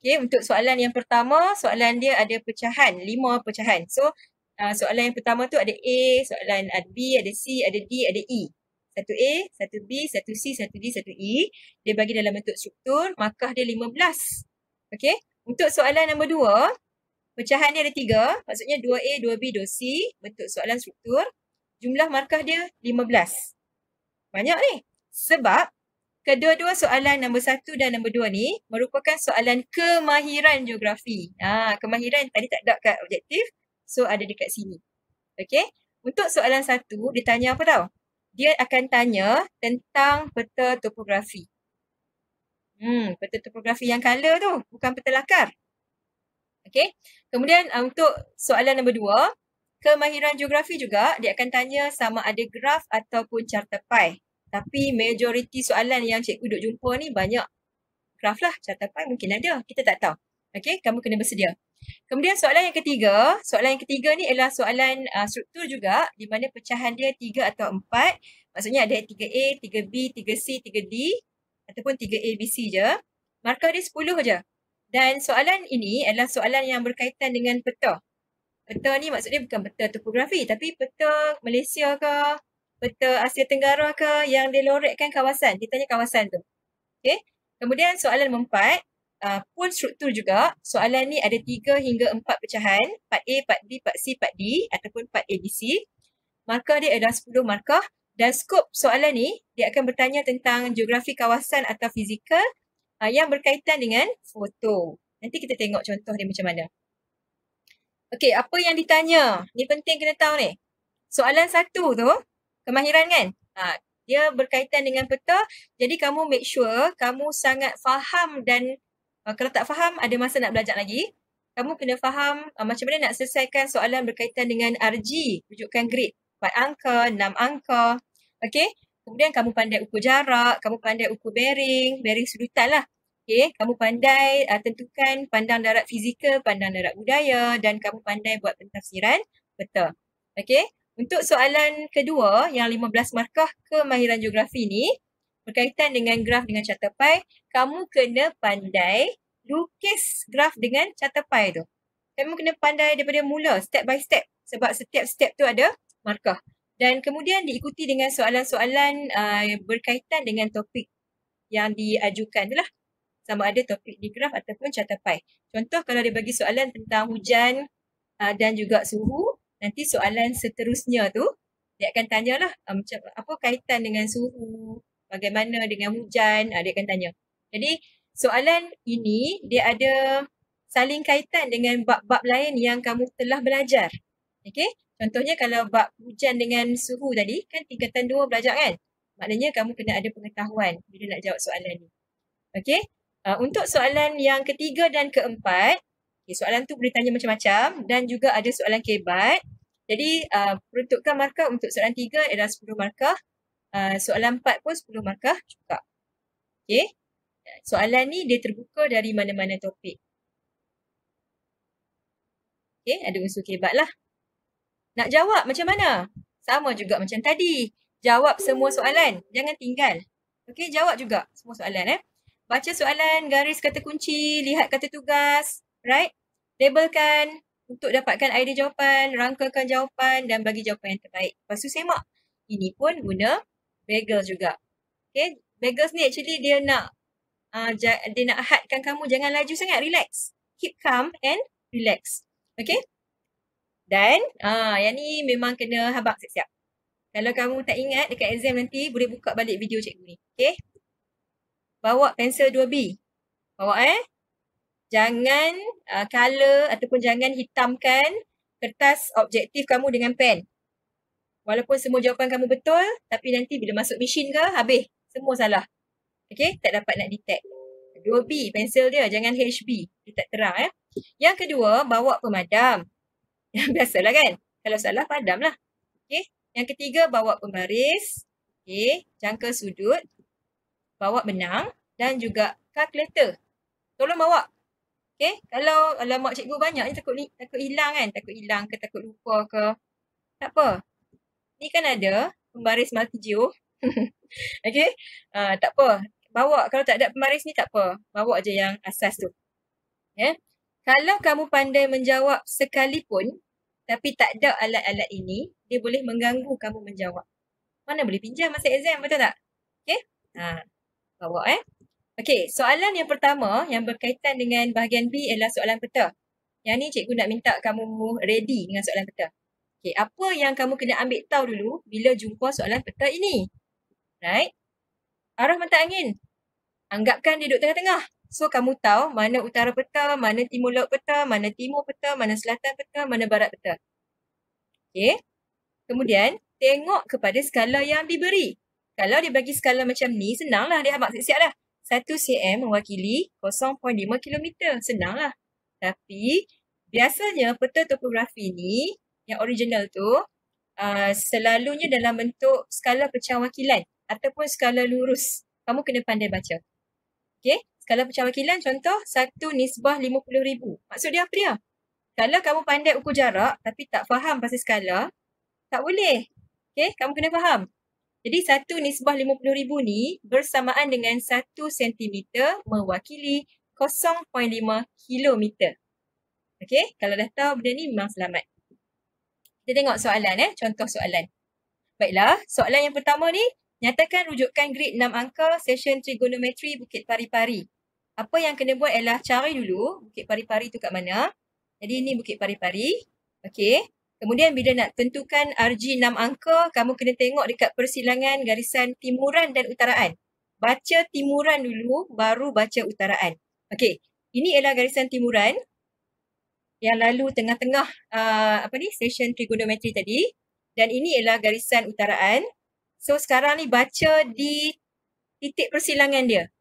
Okey, untuk soalan yang pertama, soalan dia ada pecahan, 5 pecahan. So, soalan yang pertama tu ada A, soalan ada B, ada C, ada D, ada E. 1 A, 1 B, 1 C, 1 D, 1 E. Dia bagi dalam bentuk struktur, markah dia 15. Okey, untuk soalan nombor 2, pecahan dia ada 3, maksudnya 2A, 2B, 2C, bentuk soalan struktur. Jumlah markah dia 15. Banyak ni. Sebab kedua-dua soalan nombor 1 dan nombor 2 ni merupakan soalan kemahiran geografi. Kemahiran tadi tak ada kat objektif, so ada dekat sini. Okey, untuk soalan 1, dia tanya apa tau? Dia akan tanya tentang peta topografi. Peta topografi yang color tu, bukan peta lakar. Okey, kemudian untuk soalan nombor 2, kemahiran geografi juga, dia akan tanya sama ada graf ataupun carta pie. Tapi majoriti soalan yang cikgu duk jumpa ni banyak graf lah, carta pie mungkin ada, kita tak tahu. Okey, kamu kena bersedia. Kemudian soalan yang ketiga ni ialah soalan struktur juga di mana pecahan dia 3 atau 4. Maksudnya ada 3A, 3B, 3C, 3D ataupun 3A, B, C je. Markah dia 10 je. Dan soalan ini adalah soalan yang berkaitan dengan peta. Peta ni maksudnya bukan peta topografi tapi peta Malaysia ke, peta Asia Tenggara ke yang dia lorekkan kawasan. Dia tanya kawasan tu. Okay. Kemudian soalan nombor 4. Pun struktur juga. Soalan ni ada 3 hingga 4 pecahan. Part A, Part B, Part C, Part D ataupun Part A, B, C. Markah dia adalah 10 markah. Dan skop soalan ni, dia akan bertanya tentang geografi kawasan atau fizikal yang berkaitan dengan foto. Nanti kita tengok contoh dia macam mana. Okey, apa yang ditanya? Ni penting kena tahu ni. Soalan 1 tu, kemahiran kan? Dia berkaitan dengan peta. Jadi kamu make sure kamu sangat faham dan kalau tak faham, ada masa nak belajar lagi. Kamu kena faham macam mana nak selesaikan soalan berkaitan dengan RG, rujukan grid. 4 angka, 6 angka. Okey. Kemudian kamu pandai ukur jarak, kamu pandai ukur bearing sudutan lah. Okey. Kamu pandai tentukan pandang darat fizikal, pandang darat budaya dan kamu pandai buat pentafsiran peta. Okey. Untuk soalan kedua yang 15 markah kemahiran geografi ni, berkaitan dengan graf dengan catepai, kamu kena pandai lukis graf dengan catepai tu. Kamu kena pandai daripada mula, step by step. Sebab setiap step tu ada markah. Dan kemudian diikuti dengan soalan-soalan berkaitan dengan topik yang diajukan tu lah. Sama ada topik di graf ataupun catepai. Contoh kalau dia bagi soalan tentang hujan dan juga suhu, nanti soalan seterusnya tu, dia akan tanyalah macam apa kaitan dengan suhu, bagaimana dengan hujan, dia akan tanya. Jadi soalan ini dia ada saling kaitan dengan bab-bab lain yang kamu telah belajar. Okey? Contohnya kalau bab hujan dengan suhu tadi kan tingkatan 2 belajar kan? Maknanya kamu kena ada pengetahuan bila nak jawab soalan ni. Okey? Untuk soalan yang ketiga dan keempat, soalan tu boleh tanya macam-macam dan juga ada soalan kebat. Jadi peruntukan markah untuk soalan 3 adalah 10 markah. Soalan 4 pun 10 markah juga. Okey. Soalan ni dia terbuka dari mana-mana topik. Okey, ada unsur kebat lah. Nak jawab macam mana? Sama juga macam tadi. Jawab semua soalan. Jangan tinggal. Okey, jawab juga semua soalan. Baca soalan, garis kata kunci, lihat kata tugas. Right? Labelkan untuk dapatkan idea jawapan, rangkakan jawapan dan bagi jawapan yang terbaik. Lepas tu semak. Ini pun guna Bagel juga. Okay, Bagels ni actually dia nak hadkan kamu jangan laju sangat, relax. Keep calm and relax. Okay. Dan yang ni memang kena habaq siap-siap. Kalau kamu tak ingat dekat exam nanti boleh buka balik video cikgu ni. Okay. Bawa pensel 2B. Bawa Jangan color ataupun jangan hitamkan kertas objektif kamu dengan pen. Walaupun semua jawapan kamu betul, tapi nanti bila masuk mesin ke, habis. Semua salah. Okay, tak dapat nak detect. 2B, pensel dia. Jangan HB. Dia tak terang. Yang kedua, bawa pemadam. Biasalah kan? Kalau salah, padamlah. Okay. Yang ketiga, bawa pembaris. Okay. Jangka sudut. Bawa benang. Dan juga kalkulator. Tolong bawa. Okay. Kalau mak cikgu banyak ni takut hilang kan? Takut hilang ke takut lupa ke. Tak apa. Ni kan ada pembaris multijio. Okay. Tak apa. Bawa. Kalau tak ada pembaris ni tak apa. Bawa je yang asas tu. Kalau kamu pandai menjawab sekalipun, tapi tak ada alat-alat ini, dia boleh mengganggu kamu menjawab. Mana boleh pinjam masa exam, betul tak? Okay. Bawa Okay, soalan yang pertama yang berkaitan dengan bahagian B adalah soalan peta. Yang ni cikgu nak minta kamu ready dengan soalan peta. Okay, apa yang kamu kena ambil tahu dulu bila jumpa soalan peta ini? Right? Arah mata angin. Anggapkan dia duduk tengah-tengah. So, kamu tahu mana utara peta, mana timur laut peta, mana timur peta, mana selatan peta, mana barat peta. Okay. Kemudian, tengok kepada skala yang diberi. Kalau dia bagi skala macam ni, senanglah dia habaq siap-siap lah. 1 cm mewakili 0.5 km. Senanglah. Tapi, biasanya peta topografi ni, yang original tu, selalunya dalam bentuk skala pecahwakilan ataupun skala lurus. Kamu kena pandai baca. Okay, skala pecahwakilan contoh 1/50,000. Maksud dia apa dia? Kalau kamu pandai ukur jarak tapi tak faham pasal skala, tak boleh. Okay, kamu kena faham. Jadi 1/50,000 ni bersamaan dengan 1 sentimeter mewakili 0.5 kilometer. Okay, kalau dah tahu benda ni memang selamat. Kita tengok soalan contoh soalan. Baiklah, soalan yang pertama ni, nyatakan rujukan grid 6 angka session trigonometri Bukit Pari-Pari. Apa yang kena buat ialah cari dulu Bukit Pari-Pari tu kat mana. Jadi ini Bukit Pari-Pari. Okey. Kemudian bila nak tentukan RG 6 angka, kamu kena tengok dekat persilangan garisan timuran dan utaraan. Baca timuran dulu, baru baca utaraan. Okey. Ini ialah garisan timuran yang lalu tengah-tengah session trigonometri tadi. Dan ini ialah garisan utaraan. So sekarang ni baca di titik persilangan dia.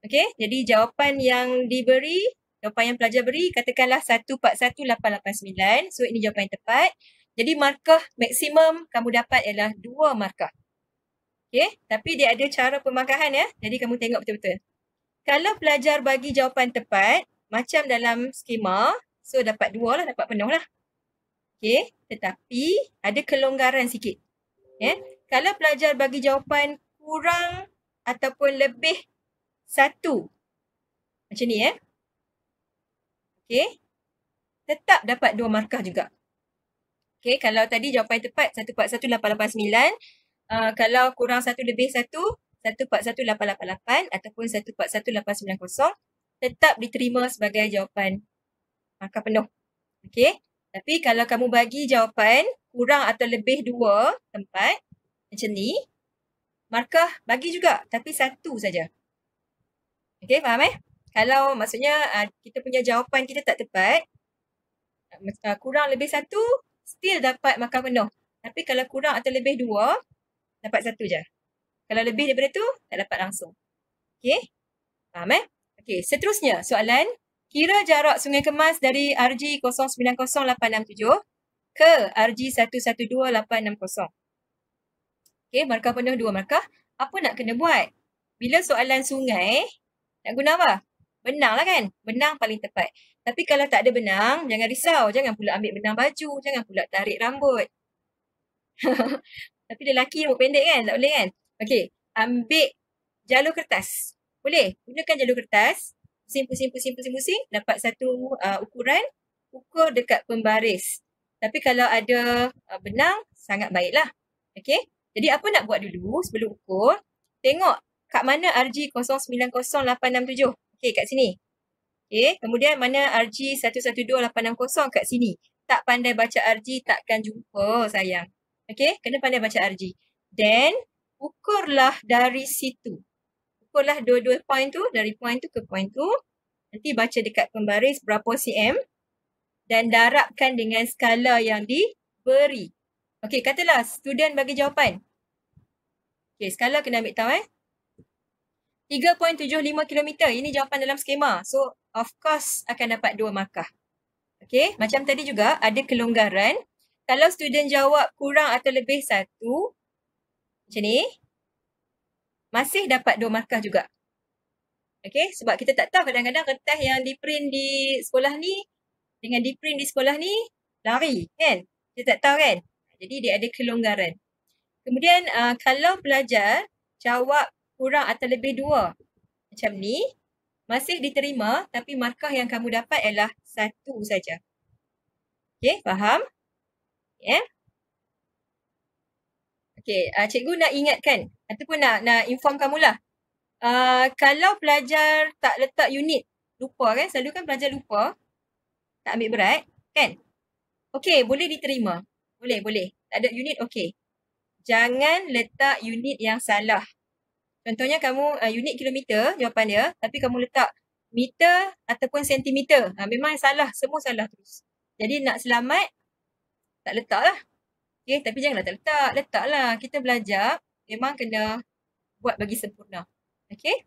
Okey, jadi jawapan yang diberi, jawapan yang pelajar beri, katakanlah 141,889. So ini jawapan yang tepat. Jadi markah maksimum kamu dapat ialah 2 markah. Okey, tapi dia ada cara pemarkahan ya. Jadi kamu tengok betul-betul. Kalau pelajar bagi jawapan tepat, macam dalam skema, so dapat 2 lah, dapat penuh lah. Okey, tetapi ada kelonggaran sikit. Kalau pelajar bagi jawapan kurang ataupun lebih 1, macam ni okey, tetap dapat 2 markah juga. Okey, kalau tadi jawapan tepat 141,889, kalau kurang 1 lebih 1, 141,888 ataupun 141,890, tetap diterima sebagai jawapan markah penuh. Okey, tapi kalau kamu bagi jawapan kurang atau lebih 2 tempat, macam ni, markah bagi juga, tapi 1 saja. Okey, faham Kalau maksudnya kita punya jawapan kita tak tepat, kurang lebih 1, still dapat markah penuh. Tapi kalau kurang atau lebih 2, dapat 1 je. Kalau lebih daripada tu, tak dapat langsung. Okey, faham Okey, seterusnya soalan. Kira jarak Sungai Kemas dari RG 090867 ke RG 112860. Okey, markah penuh 2 markah. Apa nak kena buat? Bila soalan sungai, nak guna apa? Benang lah kan? Benang paling tepat. Tapi kalau tak ada benang, jangan risau. Jangan pula ambil benang baju. Jangan pula tarik rambut. Tapi lelaki rambut pendek kan? Tak boleh kan? Okey, ambil jalur kertas. Boleh? Gunakan jalur kertas. Pusing. Dapat satu ukuran. Ukur dekat pembaris. Tapi kalau ada benang, sangat baiklah. Okey? Jadi apa nak buat dulu sebelum ukur? Tengok kat mana RG 090867. Okey, kat sini. Okey, kemudian mana RG 112860 kat sini. Tak pandai baca RG, takkan jumpa sayang. Okey, kena pandai baca RG. Then, ukurlah dari situ. Ukurlah dua-dua point tu, dari point tu ke point tu. Nanti baca dekat pembaris berapa cm. Dan darabkan dengan skala yang diberi. Okey, katalah student bagi jawapan. Okey, skala kena ambil tahu 3.75 km. Ini jawapan dalam skema. So, of course akan dapat 2 markah. Okey, macam tadi juga ada kelonggaran. Kalau student jawab kurang atau lebih 1, macam ni, masih dapat 2 markah juga. Okey, sebab kita tak tahu kadang-kadang kertas yang di-print di sekolah ni dengan di-print di sekolah ni lari kan? Kita tak tahu kan? Jadi dia ada kelonggaran. Kemudian kalau pelajar jawab kurang atau lebih 2 macam ni, masih diterima tapi markah yang kamu dapat ialah 1 saja. Okey, faham? Okey, cikgu nak ingatkan ataupun nak inform kamulah. Kalau pelajar tak letak unit, lupa kan? Selalu kan pelajar lupa, tak ambil berat kan? Okey, boleh diterima. Boleh. Tak ada unit, okey. Jangan letak unit yang salah. Contohnya kamu unit kilometer jawapan dia, tapi kamu letak meter ataupun sentimeter. Memang salah, semua salah terus. Jadi nak selamat, tak letak lah. Okay, tapi janganlah tak letak. Letaklah. Kita belajar, memang kena buat bagi sempurna. Okay?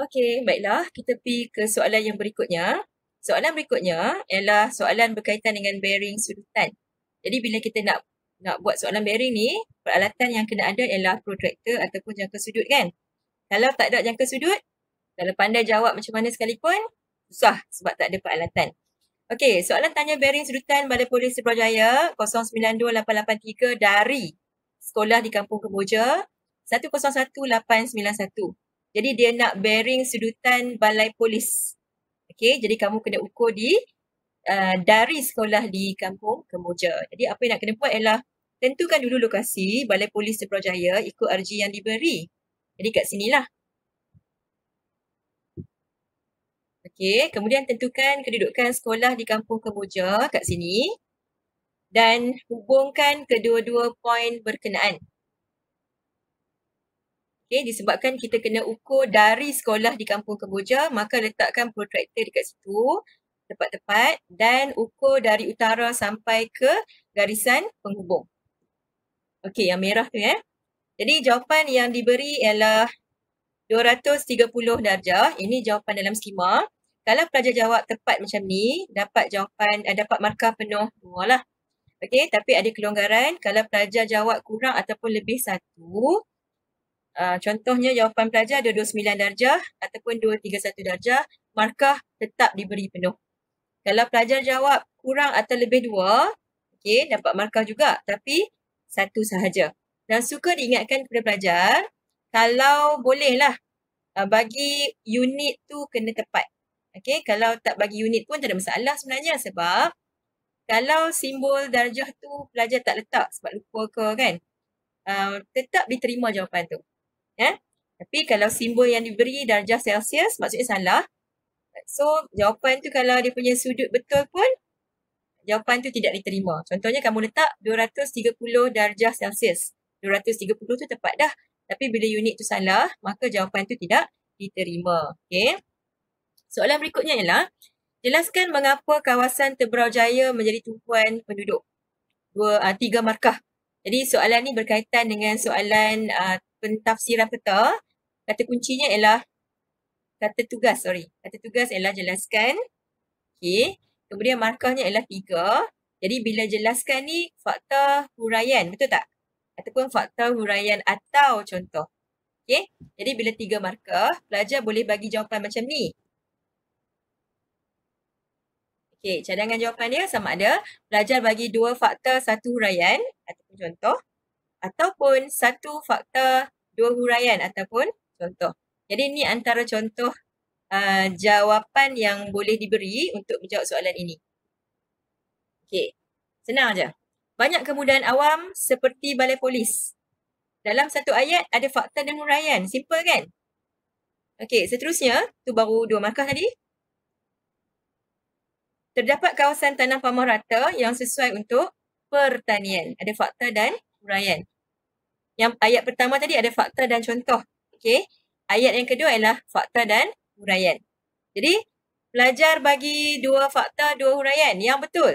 Okay, baiklah. Kita pergi ke soalan yang berikutnya. Soalan berikutnya ialah soalan berkaitan dengan bearing sudutan. Jadi bila kita nak buat soalan bearing ni, peralatan yang kena ada ialah protractor ataupun jangka sudut kan. Kalau tak ada jangka sudut, kalau pandai jawab macam mana sekalipun, susah sebab tak ada peralatan. Okey, soalan tanya bearing sedutan Balai Polis Seberajaya 092883 dari sekolah di Kampung Kemboja 101891. Jadi dia nak bearing sedutan Balai Polis. Okey, jadi kamu kena ukur dari sekolah di Kampung Kemboja. Jadi apa yang nak kena buat ialah tentukan dulu lokasi Balai Polis Seberajaya ikut RG yang diberi. Jadi kat sinilah. Okey, kemudian tentukan kedudukan sekolah di Kampung Kemboja kat sini dan hubungkan kedua-dua poin berkenaan. Okey, disebabkan kita kena ukur dari sekolah di Kampung Kemboja, maka letakkan protractor dekat situ tepat-tepat dan ukur dari utara sampai ke garisan penghubung. Okey, yang merah tu ya. Jadi jawapan yang diberi ialah 230 darjah. Ini jawapan dalam skema. Kalau pelajar jawab tepat macam ni, dapat markah penuh 2 lah. Okey, tapi ada kelonggaran kalau pelajar jawab kurang ataupun lebih 1. Contohnya jawapan pelajar ada 29 darjah ataupun 231 darjah, markah tetap diberi penuh. Kalau pelajar jawab kurang atau lebih 2, okey, dapat markah juga tapi 1 sahaja. Dan suka diingatkan kepada pelajar, kalau bolehlah bagi unit tu kena tepat. Okey, kalau tak bagi unit pun tak ada masalah sebenarnya sebab kalau simbol darjah tu pelajar tak letak sebab lupa ke kan, tetap diterima jawapan tu. Ya? Tapi kalau simbol yang diberi darjah Celsius maksudnya salah. So, jawapan tu kalau dia punya sudut betul pun, jawapan tu tidak diterima. Contohnya kamu letak 230 darjah Celsius. 230 tu tepat dah. Tapi bila unit tu salah, maka jawapan tu tidak diterima. Okey. Soalan berikutnya ialah, jelaskan mengapa kawasan Teberau Jaya menjadi tumpuan penduduk. 3 markah. Jadi soalan ni berkaitan dengan soalan pentafsiran peta. Kata kuncinya ialah kata tugas ialah jelaskan. Okey. Kemudian markahnya ialah 3. Jadi bila jelaskan ni fakta huraian, betul tak? Ataupun fakta huraian atau contoh. Okey. Jadi bila 3 markah, pelajar boleh bagi jawapan macam ni. Okey, cadangan jawapan dia sama ada pelajar bagi 2 fakta 1 huraian ataupun contoh ataupun 1 fakta 2 huraian ataupun contoh. Jadi ni antara contoh jawapan yang boleh diberi untuk menjawab soalan ini. Okey, senang aja. Banyak kemudahan awam seperti balai polis. Dalam satu ayat ada fakta dan huraian. Simple kan? Okey, seterusnya, tu baru 2 markah tadi. Terdapat kawasan tanam pamah rata yang sesuai untuk pertanian. Ada fakta dan huraian. Yang ayat pertama tadi ada fakta dan contoh. Okey. Ayat yang kedua ialah fakta dan huraian. Jadi, pelajar bagi 2 fakta, 2 huraian. Yang betul.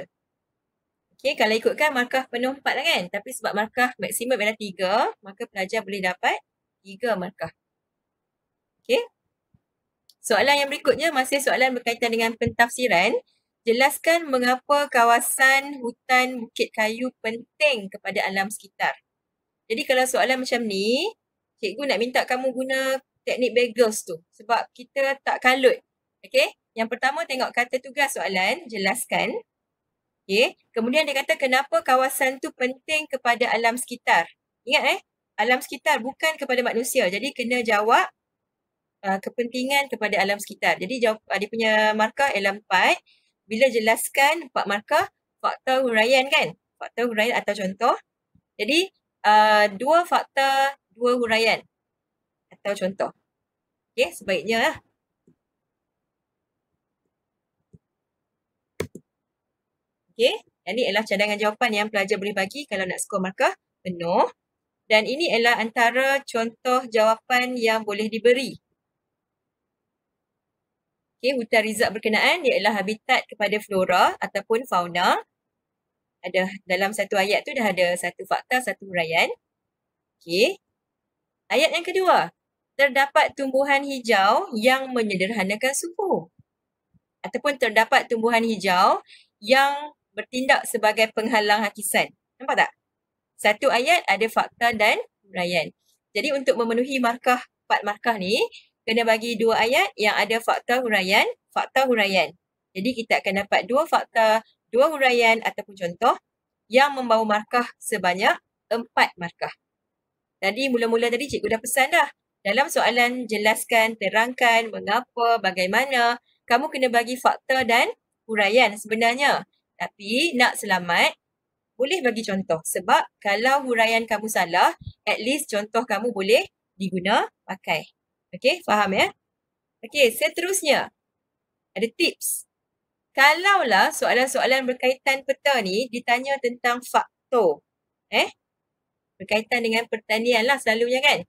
Okey, kalau ikutkan markah penuh 4 lah kan. Tapi sebab markah maksimum ialah 3, maka pelajar boleh dapat 3 markah. Okey. Soalan yang berikutnya masih soalan berkaitan dengan pentafsiran. Jelaskan mengapa kawasan hutan Bukit Kayu penting kepada alam sekitar. Jadi kalau soalan macam ni, cikgu nak minta kamu guna teknik bagels tu. Sebab kita tak kalut. Okey? Yang pertama tengok kata tugas soalan, jelaskan. Okey? Kemudian dia kata kenapa kawasan tu penting kepada alam sekitar. Ingat alam sekitar bukan kepada manusia. Jadi kena jawab kepentingan kepada alam sekitar. Jadi dia punya markah ialah 4. Bila jelaskan 4 markah, fakta huraian kan? Fakta huraian atau contoh. Jadi, 2 fakta, 2 huraian atau contoh. Okey, sebaiknya lah. Okey, dan ini adalah cadangan jawapan yang pelajar boleh bagi kalau nak skor markah penuh. Dan ini adalah antara contoh jawapan yang boleh diberi. Okey, hutan rizab berkenaan dia adalah habitat kepada flora ataupun fauna. Ada dalam satu ayat tu dah ada 1 fakta, 1 huraian. Okey. Ayat yang kedua. Terdapat tumbuhan hijau yang menyederhanakan suhu. Ataupun terdapat tumbuhan hijau yang bertindak sebagai penghalang hakisan. Nampak tak? Satu ayat ada fakta dan huraian. Jadi untuk memenuhi markah 4 markah ni, kena bagi 2 ayat yang ada fakta huraian. fakta huraian. Jadi kita akan dapat 2 fakta, 2 huraian ataupun contoh yang membawa markah sebanyak 4 markah. Tadi mula-mula tadi cikgu dah pesan dah. Dalam soalan jelaskan, terangkan, mengapa, bagaimana. Kamu kena bagi fakta dan huraian sebenarnya. Tapi nak selamat, boleh bagi contoh. Sebab kalau huraian kamu salah, at least contoh kamu boleh diguna pakai. Okey, faham ya? Okey, seterusnya. Ada tips. Kalaulah soalan-soalan berkaitan peta ni ditanya tentang faktor. Berkaitan dengan pertanian lah selalunya kan.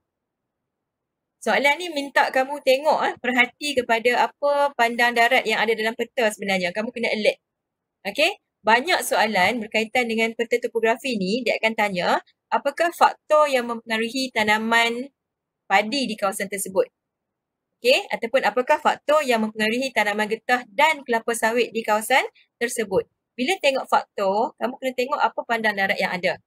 Soalan ni minta kamu tengok, perhati kepada apa pandang darat yang ada dalam peta sebenarnya. Kamu kena alert. Okey? Banyak soalan berkaitan dengan peta topografi ni, dia akan tanya, apakah faktor yang mempengaruhi tanaman padi di kawasan tersebut? Okey? Ataupun apakah faktor yang mempengaruhi tanaman getah dan kelapa sawit di kawasan tersebut? Bila tengok faktor, kamu kena tengok apa pandang darat yang ada.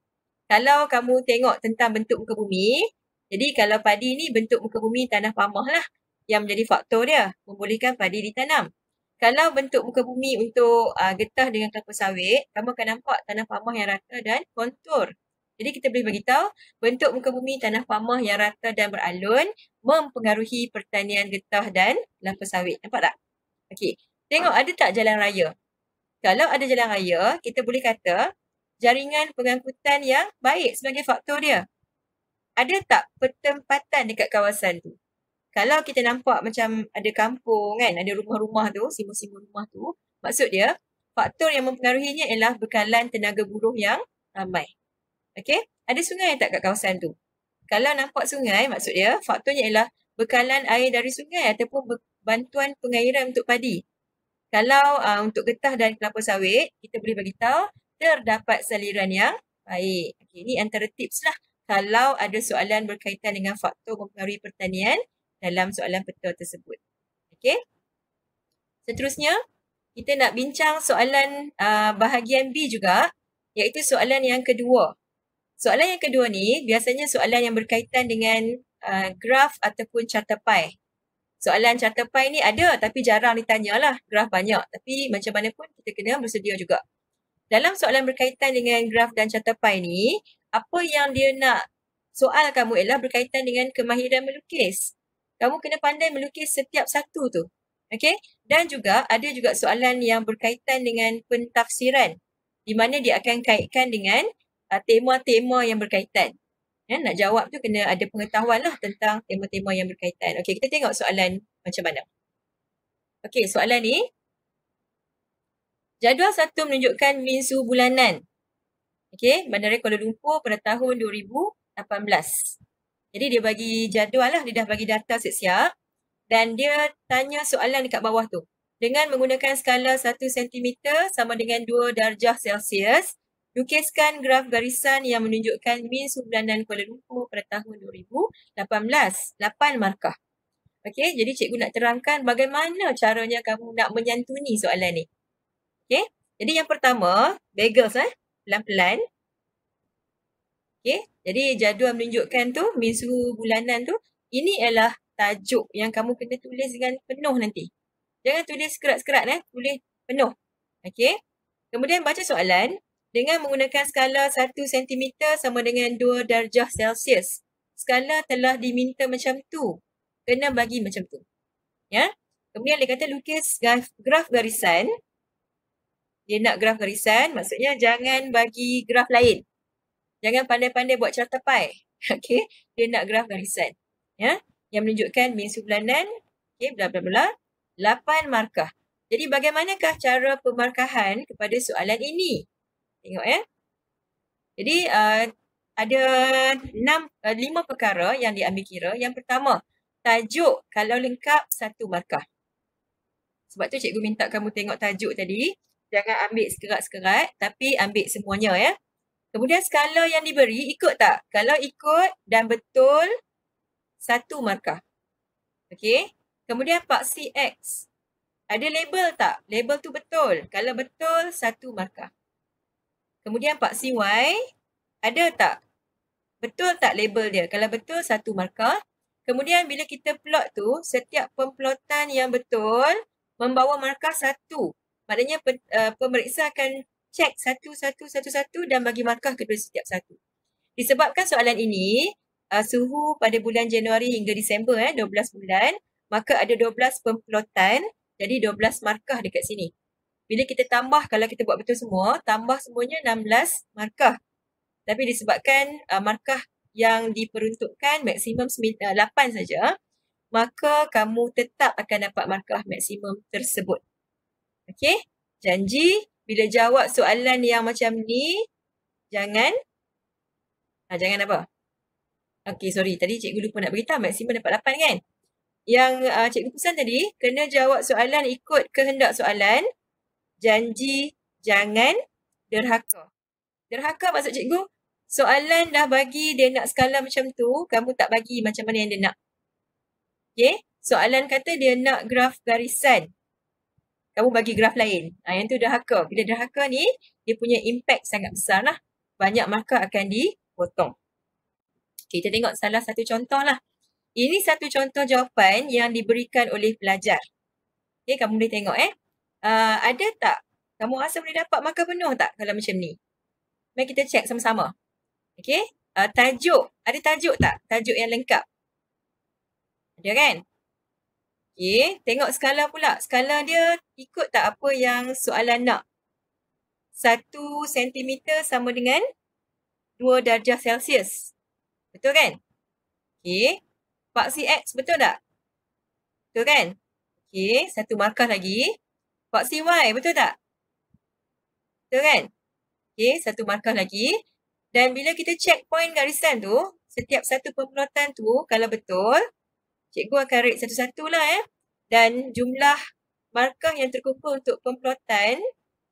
Kalau kamu tengok tentang bentuk muka bumi, jadi kalau padi ni bentuk muka bumi tanah pamah lah yang menjadi faktor dia, membolehkan padi ditanam. Kalau bentuk muka bumi untuk getah dengan kelapa sawit, kamu akan nampak tanah pamah yang rata dan kontur. Jadi kita boleh beritahu bentuk muka bumi tanah pamah yang rata dan beralun mempengaruhi pertanian getah dan kelapa sawit. Nampak tak? Okey. Tengok ada tak jalan raya? Kalau ada jalan raya, kita boleh kata jaringan pengangkutan yang baik sebagai faktor dia. Ada tak pertempatan dekat kawasan tu? Kalau kita nampak macam ada kampung kan, ada rumah-rumah tu, simbol-simbol rumah tu, maksud dia faktor yang mempengaruhinya ialah bekalan tenaga buruh yang ramai. Okey? Ada sungai tak kat kawasan tu? Kalau nampak sungai, maksud dia faktornya ialah bekalan air dari sungai ataupun bantuan pengairan untuk padi. Kalau untuk getah dan kelapa sawit, kita boleh beritahu terdapat saliran yang baik. Okey, ini antara tips lah kalau ada soalan berkaitan dengan faktor mempengaruhi pertanian dalam soalan peta tersebut. Okey. Seterusnya, kita nak bincang soalan bahagian B juga, iaitu soalan yang kedua. Soalan yang kedua ni biasanya soalan yang berkaitan dengan graf ataupun carta pie. Soalan carta pie ni ada tapi jarang ditanya lah. Graf banyak. Tapi macam mana pun kita kena bersedia juga. Dalam soalan berkaitan dengan graf dan carta pie ni, apa yang dia nak soal kamu ialah berkaitan dengan kemahiran melukis. Kamu kena pandai melukis setiap satu tu. Okey? Dan juga ada juga soalan yang berkaitan dengan pentafsiran. Di mana dia akan kaitkan dengan tema-tema yang berkaitan. Nak jawab tu kena ada pengetahuan lah tentang tema-tema yang berkaitan. Okey, kita tengok soalan macam mana. Okey, soalan ni. Jadual 1 menunjukkan min suhu bulanan. Okey, Bandaraya Kuala Lumpur pada tahun 2018. Jadi dia bagi jadual lah, dia dah bagi data siap-siap. Dan dia tanya soalan dekat bawah tu. Dengan menggunakan skala 1 cm sama dengan 2 darjah Celsius, lukiskan graf garisan yang menunjukkan min suhu bulanan Kuala Lumpur pada tahun 2018. 8 markah. Okey, jadi cikgu nak terangkan bagaimana caranya kamu nak menyantuni soalan ni. Okey, jadi yang pertama, bagels pelan-pelan. Okey, jadi jadual menunjukkan tu, min suhu bulanan tu, ini ialah tajuk yang kamu kena tulis dengan penuh nanti. Jangan tulis sekerat-sekerat, tulis penuh. Okey, kemudian baca soalan. Dengan menggunakan skala 1 cm sama dengan 2 darjah Celsius. Skala telah diminta macam tu. Kena bagi macam tu. Ya. Kemudian dia kata lukis graf garisan. Dia nak graf garisan, maksudnya jangan bagi graf lain. Jangan pandai-pandai buat carta pie. Okey, dia nak graf garisan. Ya, yang menunjukkan min suhu bulanan, okey, bla bla bla, 8 markah. Jadi bagaimanakah cara pemarkahan kepada soalan ini? Tengok ya. Jadi ada 5 perkara yang diambil kira. Yang pertama, tajuk kalau lengkap 1 markah. Sebab tu cikgu minta kamu tengok tajuk tadi. Jangan ambil sekerat-sekerat tapi ambil semuanya ya. Kemudian skala yang diberi ikut tak? Kalau ikut dan betul 1 markah. Okey. Kemudian paksi X. Ada label tak? Label tu betul. Kalau betul 1 markah. Kemudian paksi Y, ada tak? Betul tak label dia? Kalau betul, 1 markah. Kemudian bila kita plot tu, setiap pemplotan yang betul, membawa markah 1. Maknanya pemeriksa akan cek satu dan bagi markah kepada setiap satu. Disebabkan soalan ini suhu pada bulan Januari hingga Disember 12 bulan, maka ada 12 pemplotan, jadi 12 markah dekat sini. Bila kita tambah, kalau kita buat betul semua, tambah semuanya 16 markah. Tapi disebabkan markah yang diperuntukkan maksimum 8 saja, maka kamu tetap akan dapat markah maksimum tersebut. Okey? Janji bila jawab soalan yang macam ni, jangan apa? Okey, sorry. Tadi cikgu lupa nak beritahu maksimum dapat 8 kan? Yang cikgu pesan tadi, kena jawab soalan ikut kehendak soalan. Janji jangan derhaka. Derhaka maksud cikgu, soalan dah bagi dia nak skala macam tu, kamu tak bagi macam mana yang dia nak. Okey? Soalan kata dia nak graf garisan. Kamu bagi graf lain. Yang tu derhaka. Bila derhaka ni, dia punya impact sangat besar lah. Banyak markah akan dipotong. Okay, kita tengok salah satu contoh lah. Ini satu contoh jawapan yang diberikan oleh pelajar. Okay, kamu boleh tengok ada tak? Kamu rasa boleh dapat markah penuh tak kalau macam ni? Mari kita check sama-sama. Okay, tajuk. Ada tajuk tak? Tajuk yang lengkap. Ada kan? Okay, tengok skala pula. Skala dia ikut tak apa yang soalan nak? 1 cm sama dengan 2 darjah Celsius. Betul kan? Okay. Paksi X betul tak? Betul kan? Okay, satu markah lagi. Paksi Y betul tak? Betul kan? Okay, satu markah lagi. Dan bila kita check point garisan tu, setiap satu pemplotan tu, kalau betul, cikgu akan rate satu-satu lah Dan jumlah markah yang terkumpul untuk pemplotan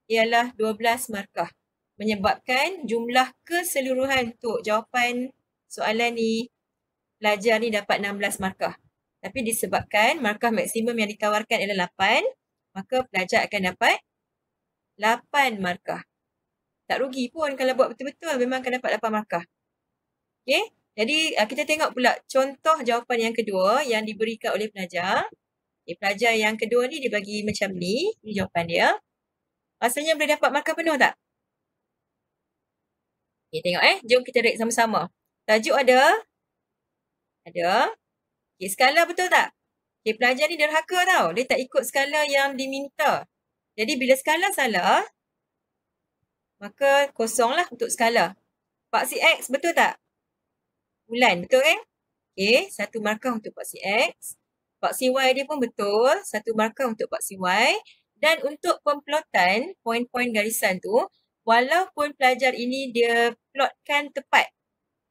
ialah 12 markah. Menyebabkan jumlah keseluruhan untuk jawapan soalan ni, pelajar ni dapat 16 markah. Tapi disebabkan markah maksimum yang ditawarkan ialah 8, maka pelajar akan dapat 8 markah. Tak rugi pun kalau buat betul-betul, memang akan dapat 8 markah. Okay? Jadi kita tengok pula contoh jawapan yang kedua yang diberikan oleh pelajar. Okay, pelajar yang kedua ni dia bagi macam ni. Ini jawapan dia. Rasanya boleh dapat markah penuh tak? Okay, tengok Jom kita rate sama-sama. Tajuk ada. Ada. Okay, skala betul tak? Okay, pelajar ni derhaka tau. Dia tak ikut skala yang diminta. Jadi bila skala salah, maka kosonglah untuk skala. Paksi X betul tak? Bulan, betul kan? Okay, satu markah untuk paksi X. Paksi Y dia pun betul. Satu markah untuk paksi Y. Dan untuk pemplotan, poin-poin garisan tu, walaupun pelajar ini dia plotkan tepat.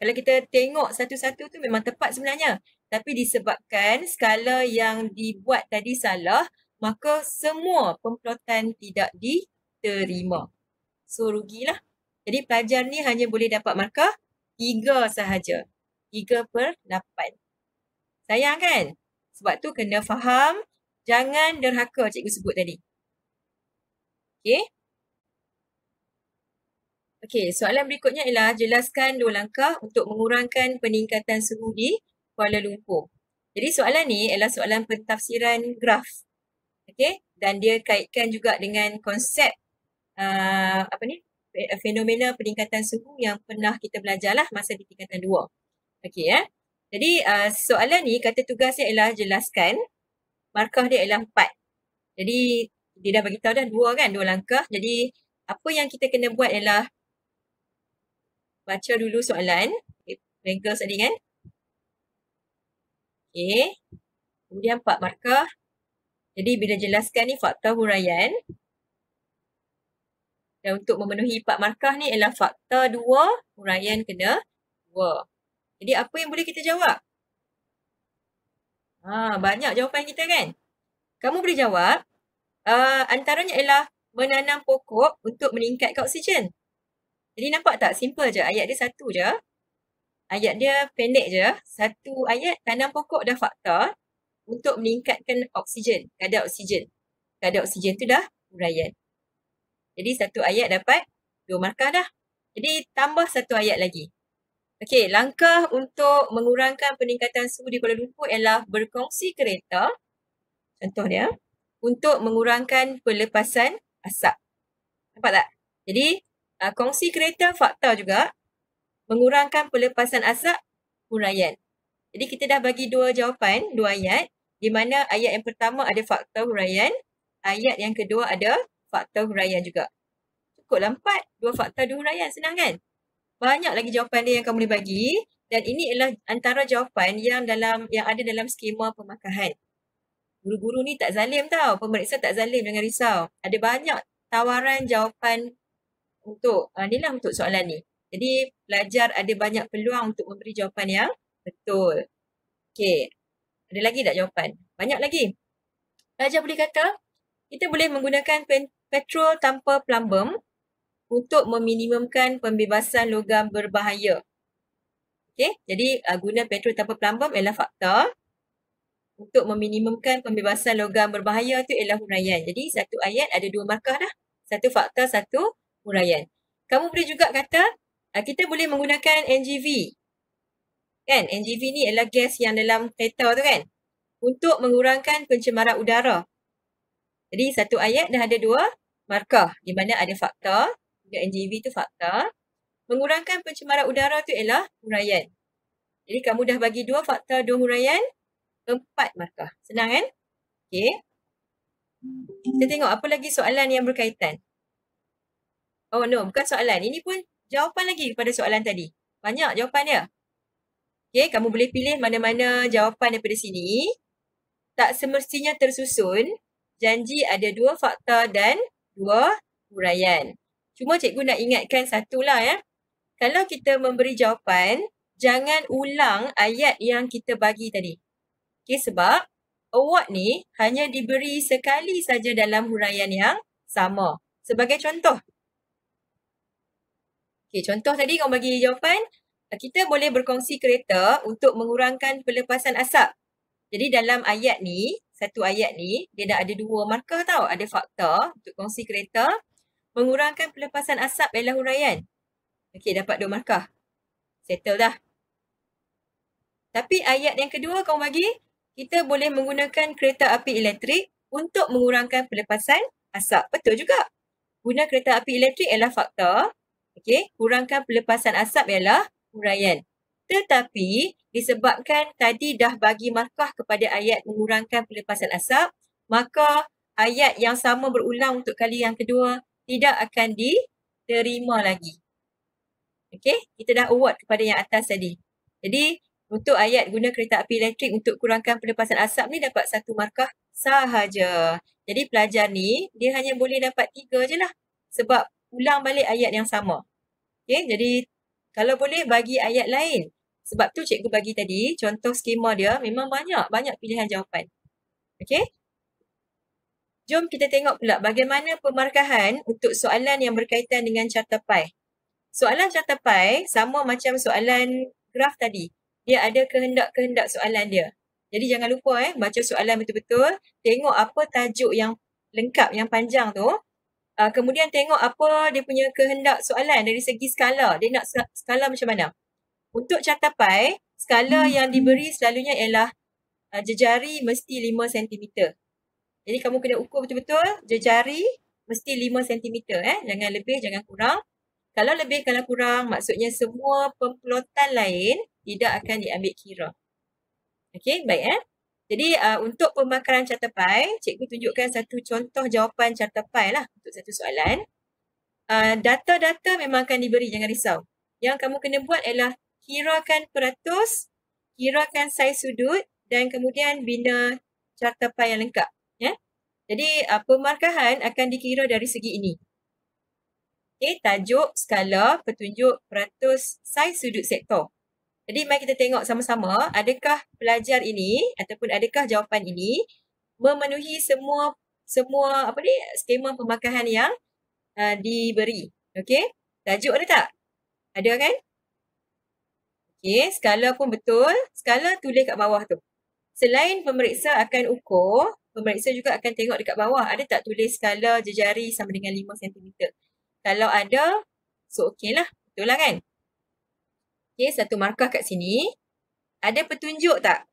Kalau kita tengok satu-satu tu memang tepat sebenarnya. Tapi disebabkan skala yang dibuat tadi salah, maka semua pemplotan tidak diterima. So, rugilah. Jadi, pelajar ni hanya boleh dapat markah 3 sahaja. 3/8. Sayang kan? Sebab tu kena faham, jangan derhaka cikgu sebut tadi. Okay? Okey, soalan berikutnya ialah jelaskan 2 langkah untuk mengurangkan peningkatan suhu di Kuala Lumpur. Jadi soalan ni ialah soalan pentafsiran graf. Okey, dan dia kaitkan juga dengan konsep fenomena peningkatan suhu yang pernah kita belajar lah masa di tingkatan 2. Okey Jadi soalan ni kata tugasnya ialah jelaskan, markah dia ialah 4. Jadi dia dah bagi tahu dah 2 kan, 2 langkah. Jadi apa yang kita kena buat ialah baca dulu soalan. Bengkel tadi kan. Okey. Kemudian 4 markah. Jadi bila jelaskan ni fakta huraian. Dan untuk memenuhi 4 markah ni ialah fakta 2, huraian kena 2. Jadi apa yang boleh kita jawab? Banyak jawapan kita kan? Kamu boleh jawab. Antaranya ialah menanam pokok untuk meningkatkan oksigen. Jadi nampak tak? Simple je. Ayat dia satu je. Ayat dia pendek je. Satu ayat tanam pokok dah fakta untuk meningkatkan oksigen. Kadar oksigen. Kadar oksigen tu dah huraian. Jadi satu ayat dapat 2 markah dah. Jadi tambah satu ayat lagi. Okey, langkah untuk mengurangkan peningkatan suhu di Kuala Lumpur ialah berkongsi kereta. Contoh dia. untuk mengurangkan pelepasan asap. Nampak tak? Jadi, kongsi kereta fakta juga mengurangkan pelepasan asap huraian. Jadi kita dah bagi dua jawapan, dua ayat, di mana ayat yang pertama ada fakta huraian, ayat yang kedua ada fakta huraian juga. Cukuplah 4, dua fakta, dua huraian, senang kan? Banyak lagi jawapan dia yang kamu boleh bagi, dan ini adalah antara jawapan yang ada dalam skema pemakahan. Guru-guru ni tak zalim tau, pemeriksa tak zalim, jangan risau. Ada banyak tawaran jawapan untuk soalan ni. Jadi pelajar ada banyak peluang untuk memberi jawapan yang betul. Okey, ada lagi tak jawapan? Banyak lagi. Pelajar boleh kata, kita boleh menggunakan petrol tanpa plumbum untuk meminimumkan pembebasan logam berbahaya. Okey, jadi guna petrol tanpa plumbum ialah fakta. Untuk meminimumkan pembebasan logam berbahaya itu ialah huraian. Jadi satu ayat ada dua markah dah. Satu fakta, satu huraian. Kamu boleh juga kata, kita boleh menggunakan NGV. Kan? NGV ni ialah gas yang dalam kereta tu kan? Untuk mengurangkan pencemaran udara. Jadi satu ayat dah ada dua markah. Di mana ada fakta, NGV tu fakta. Mengurangkan pencemaran udara tu ialah huraian. Jadi kamu dah bagi dua fakta, dua huraian. 4 markah. Senang kan? Okey. Kita tengok apa lagi soalan yang berkaitan. Oh no, bukan soalan. Ini pun jawapan lagi kepada soalan tadi. Banyak jawapan dia. Okey, kamu boleh pilih mana-mana jawapan daripada sini. Tak semestinya tersusun. Janji ada dua fakta dan dua huraian. Cuma cikgu nak ingatkan satulah ya. Kalau kita memberi jawapan, jangan ulang ayat yang kita bagi tadi. Okey, sebab award ni hanya diberi sekali saja dalam huraian yang sama. Sebagai contoh. Okey, contoh tadi kamu bagi jawapan, kita boleh berkongsi kereta untuk mengurangkan pelepasan asap. Jadi dalam ayat ni, satu ayat ni, dia dah ada dua markah tau. Ada fakta untuk kongsi kereta, mengurangkan pelepasan asap ialah huraian. Okey, dapat dua markah. Settle dah. Tapi ayat yang kedua kamu bagi, kita boleh menggunakan kereta api elektrik untuk mengurangkan pelepasan asap. Betul juga. Guna kereta api elektrik ialah fakta. Okey, kurangkan pelepasan asap ialah huraian. Tetapi disebabkan tadi dah bagi markah kepada ayat mengurangkan pelepasan asap, maka ayat yang sama berulang untuk kali yang kedua tidak akan diterima lagi. Okey, kita dah award kepada yang atas tadi. Jadi untuk ayat guna kereta api elektrik untuk kurangkan pelepasan asap ni dapat satu markah sahaja. Jadi pelajar ni dia hanya boleh dapat 3 je lah. Sebab ulang balik ayat yang sama. Okey, jadi kalau boleh bagi ayat lain. Sebab tu cikgu bagi tadi contoh skema dia memang banyak pilihan jawapan. Okey. Jom kita tengok pula bagaimana pemarkahan untuk soalan yang berkaitan dengan carta pai. Soalan carta pai sama macam soalan graf tadi. Dia ada kehendak-kehendak soalan dia. Jadi jangan lupa baca soalan betul-betul. Tengok apa tajuk yang lengkap, yang panjang tu. Kemudian tengok apa dia punya kehendak soalan dari segi skala. Dia nak skala macam mana. Untuk carta pai, skala yang diberi selalunya ialah jejari mesti 5 cm. Jadi kamu kena ukur betul-betul jejari mesti 5 cm. Jangan lebih, jangan kurang. Kalau lebih, kalau kurang, maksudnya semua pemplotan lain tidak akan diambil kira. Okey, baik Jadi untuk pemakaran carta pai, cikgu tunjukkan satu contoh jawapan carta pai lah untuk satu soalan. Data-data memang akan diberi, jangan risau. Yang kamu kena buat ialah kirakan peratus, kirakan saiz sudut dan kemudian bina carta pai yang lengkap. Jadi pemarkahan akan dikira dari segi ini. Okay, tajuk, skala, petunjuk, peratus, saiz sudut sektor. Jadi mari kita tengok sama-sama adakah pelajar ini ataupun adakah jawapan ini memenuhi semua skema pemarkahan yang diberi. Okey, tajuk ada tak? Ada kan? Okey, skala pun betul. Skala tulis kat bawah tu. Selain pemeriksa akan ukur, pemeriksa juga akan tengok dekat bawah ada tak tulis skala jejari sama dengan 5 cm. Kalau ada, so okey lah. Betul lah kan? Okey, satu markah kat sini. Ada petunjuk tak?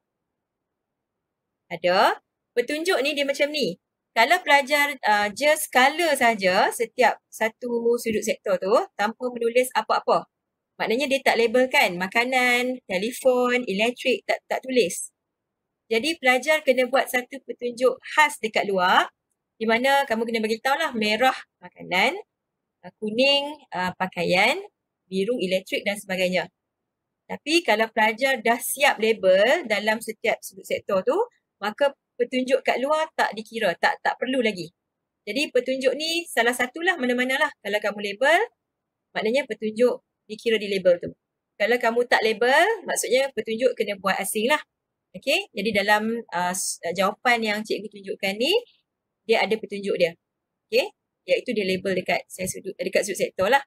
Ada. Petunjuk ni dia macam ni. Kalau pelajar je skala saja setiap satu sudut sektor tu tanpa menulis apa-apa. Maknanya dia tak labelkan makanan, telefon, elektrik, tak tulis. Jadi pelajar kena buat satu petunjuk khas dekat luar di mana kamu kena bagi tahu lah merah makanan, kuning pakaian, biru elektrik dan sebagainya. Tapi kalau pelajar dah siap label dalam setiap sudut sektor tu, maka petunjuk kat luar tak dikira, tak perlu lagi. Jadi petunjuk ni salah satulah mana-mana lah. Kalau kamu label, maknanya petunjuk dikira di label tu. Kalau kamu tak label, maksudnya petunjuk kena buat asing lah. Okay, jadi dalam jawapan yang cikgu tunjukkan ni, dia ada petunjuk dia. Okay, iaitu dia label dekat sudut sektor lah.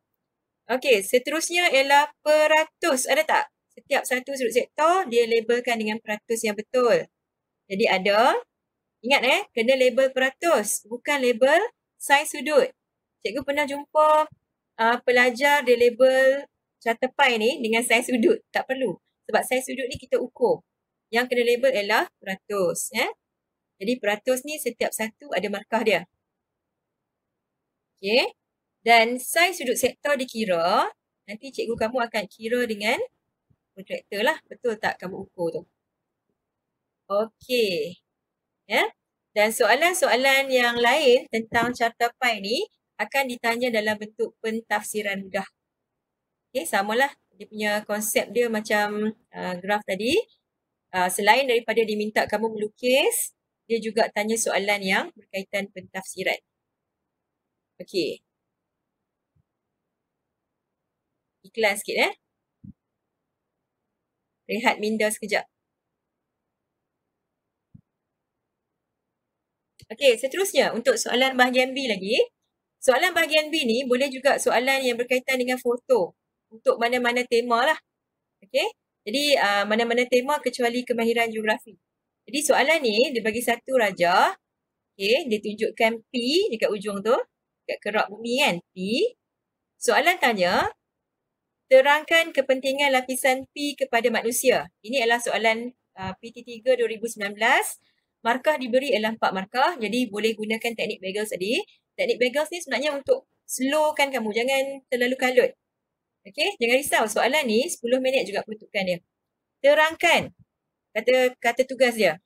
Okay, seterusnya ialah peratus. Ada tak? Setiap satu sudut sektor, dia labelkan dengan peratus yang betul. Jadi ada, ingat kena label peratus. Bukan label saiz sudut. Cikgu pernah jumpa pelajar dia label carta pie ni dengan saiz sudut. Tak perlu. Sebab saiz sudut ni kita ukur. Yang kena label ialah peratus. Jadi peratus ni setiap satu ada markah dia. Okay. Dan saiz sudut sektor dikira, nanti cikgu kamu akan kira dengan protractor lah. Betul tak kamu ukur tu? Okey. Dan soalan-soalan yang lain tentang carta pie ni akan ditanya dalam bentuk pentafsiran mudah. Okey, samalah. Dia punya konsep dia macam graf tadi. Selain daripada diminta kamu melukis, dia juga tanya soalan yang berkaitan pentafsiran. Okey. Iklan sikit rehat minda sekejap. Okey, seterusnya untuk soalan bahagian B lagi. Soalan bahagian B ni boleh juga soalan yang berkaitan dengan foto. Untuk mana-mana tema lah. Okey, jadi mana-mana tema kecuali kemahiran geografi. Jadi soalan ni dia bagi satu raja. Okey, dia tunjukkan P dekat ujung tu. Dekat kerak bumi kan, P. Soalan tanya, terangkan kepentingan lapisan P kepada manusia. Ini adalah soalan PT3 2019. Markah diberi ialah 4 markah. Jadi boleh gunakan teknik Bagels tadi. Teknik Bagels ni sebenarnya untuk slowkan kamu. Jangan terlalu kalut. Okey, jangan risau. Soalan ni 10 minit juga peruntukan dia. Terangkan kata tugas dia.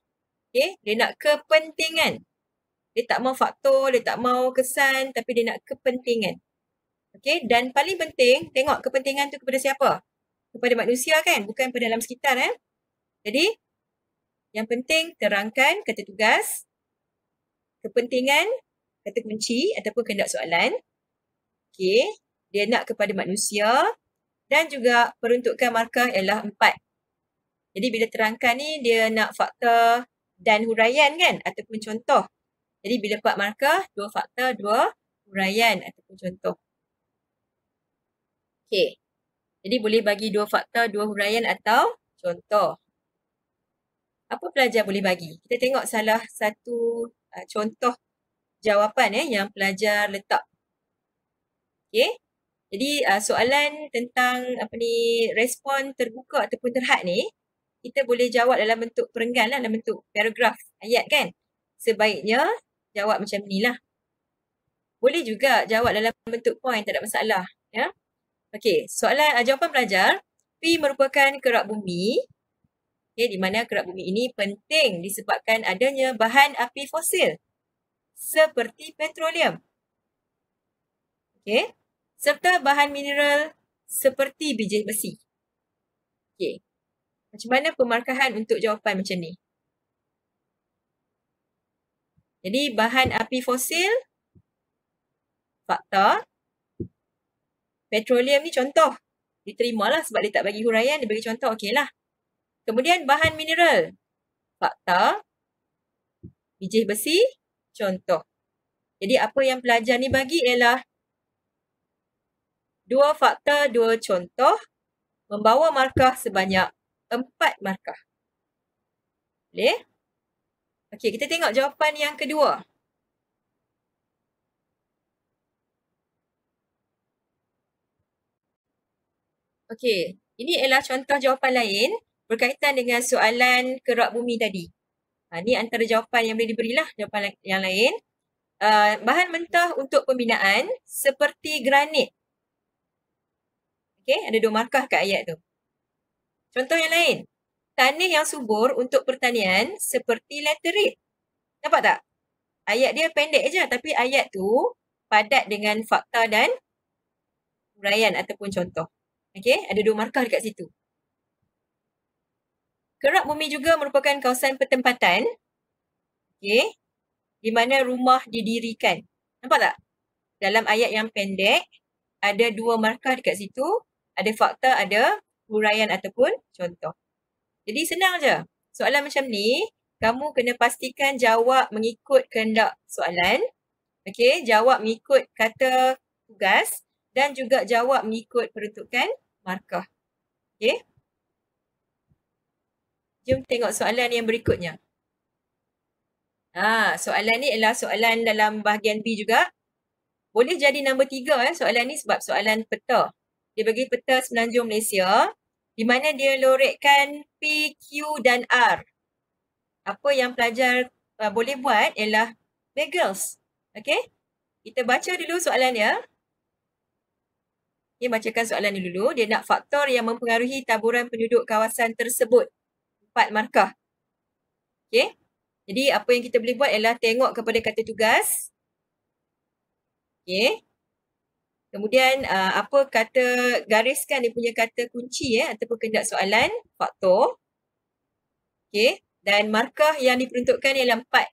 Okey, dia nak kepentingan. Dia tak mau faktor, dia tak mau kesan, tapi dia nak kepentingan. Okey, dan paling penting, tengok kepentingan tu kepada siapa? Kepada manusia kan, bukan pada alam sekitar Jadi, yang penting terangkan kata tugas, kepentingan, kata kunci ataupun kehendak soalan. Okey, dia nak kepada manusia dan juga peruntukan markah ialah 4. Jadi bila terangkan ni dia nak fakta dan huraian kan ataupun contoh. Jadi bila 4 markah, 2 fakta, 2 huraian ataupun contoh. Okey. Jadi boleh bagi 2 fakta, 2 huraian atau contoh. Apa pelajar boleh bagi? Kita tengok salah satu contoh jawapan yang pelajar letak. Okey. Jadi soalan tentang respon terbuka ataupun terhad ni kita boleh jawab dalam bentuk perenggan lah, dalam bentuk paragraf ayat kan. Sebaiknya jawab macam ni lah. Boleh juga jawab dalam bentuk point, tak ada masalah. Okey, soalan jawapan pelajar, P merupakan kerak bumi. Okay, di mana kerak bumi ini penting disebabkan adanya bahan api fosil seperti petroleum. Okey, serta bahan mineral seperti biji besi. Okey, macam mana pemarkahan untuk jawapan macam ni? Jadi bahan api fosil, fakta. Petroleum ni contoh. Diterimalah sebab dia tak bagi huraian, dia bagi contoh, okey lah. Kemudian bahan mineral, fakta. Biji besi, contoh. Jadi apa yang pelajar ni bagi ialah 2 fakta, 2 contoh membawa markah sebanyak 4 markah. Boleh? Okey, kita tengok jawapan yang kedua. Okey, ini ialah contoh jawapan lain berkaitan dengan soalan kerak bumi tadi. Ini antara jawapan yang boleh diberilah, jawapan yang lain. bahan mentah untuk pembinaan seperti granit. Okey, ada 2 markah kat ayat tu. Contoh yang lain. Tanah yang subur untuk pertanian seperti laterit. Nampak tak? Ayat dia pendek je tapi ayat tu padat dengan fakta dan huraian ataupun contoh. Okey, ada 2 markah dekat situ. Kerak bumi juga merupakan kawasan pertempatan. Okey, di mana rumah didirikan. Nampak tak? Dalam ayat yang pendek, ada 2 markah dekat situ. Ada fakta, ada huraian ataupun contoh. Jadi senang je. Soalan macam ni, kamu kena pastikan jawab mengikut kehendak soalan. Okey, jawab mengikut kata tugas dan juga jawab mengikut peruntukan markah. Okey. Jom tengok soalan yang berikutnya. Soalan ni adalah soalan dalam bahagian B juga. Boleh jadi nombor 3 soalan ni sebab soalan peta. Dia bagi peta Semenanjung Malaysia di mana dia lorekkan P, Q dan R. Apa yang pelajar boleh buat ialah bagels. Okey? Kita baca dulu soalan dia. Okay, bacakan soalan ni dulu. Dia nak faktor yang mempengaruhi taburan penduduk kawasan tersebut. 4 markah. Okey? Jadi apa yang kita boleh buat ialah tengok kepada kata tugas. Okey? Kemudian apa kata, gariskan dia punya kata kunci ataupun kehendak soalan, faktor. Okey? Dan markah yang diperuntukkan ialah 4.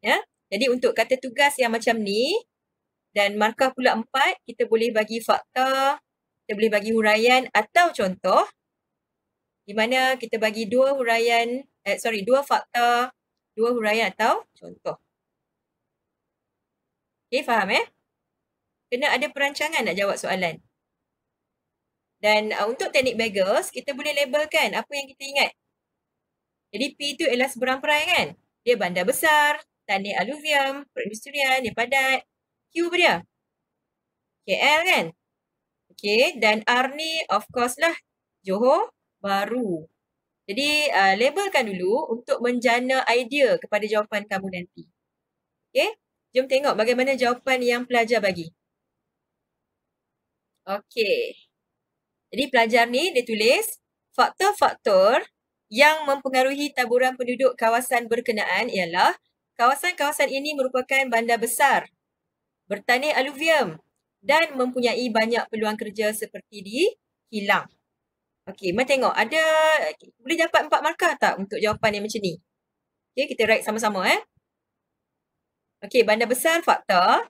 Ya? Jadi untuk kata tugas yang macam ni dan markah pula 4, kita boleh bagi fakta, kita boleh bagi huraian atau contoh. Di mana kita bagi 2 huraian, 2 fakta, 2 huraian atau contoh. Okey, faham Kena ada perancangan nak jawab soalan. Dan untuk teknik bagels, kita boleh labelkan apa yang kita ingat. Jadi P tu ialah seberang perai kan? Dia bandar besar, tanah aluvium, perindustrian, dia padat. Q apa dia? KL kan? Okey, dan R ni of course lah Johor Bahru. Jadi labelkan dulu untuk menjana idea kepada jawapan kamu nanti. Okey, jom tengok bagaimana jawapan yang pelajar bagi. Okey. Jadi pelajar ni dia tulis faktor-faktor yang mempengaruhi taburan penduduk kawasan berkenaan ialah kawasan-kawasan ini merupakan bandar besar, bertanah aluvium dan mempunyai banyak peluang kerja seperti di kilang. Okey, mari tengok ada boleh dapat 4 markah tak untuk jawapan yang macam ni? Okey, kita write sama-sama Okey, bandar besar fakta.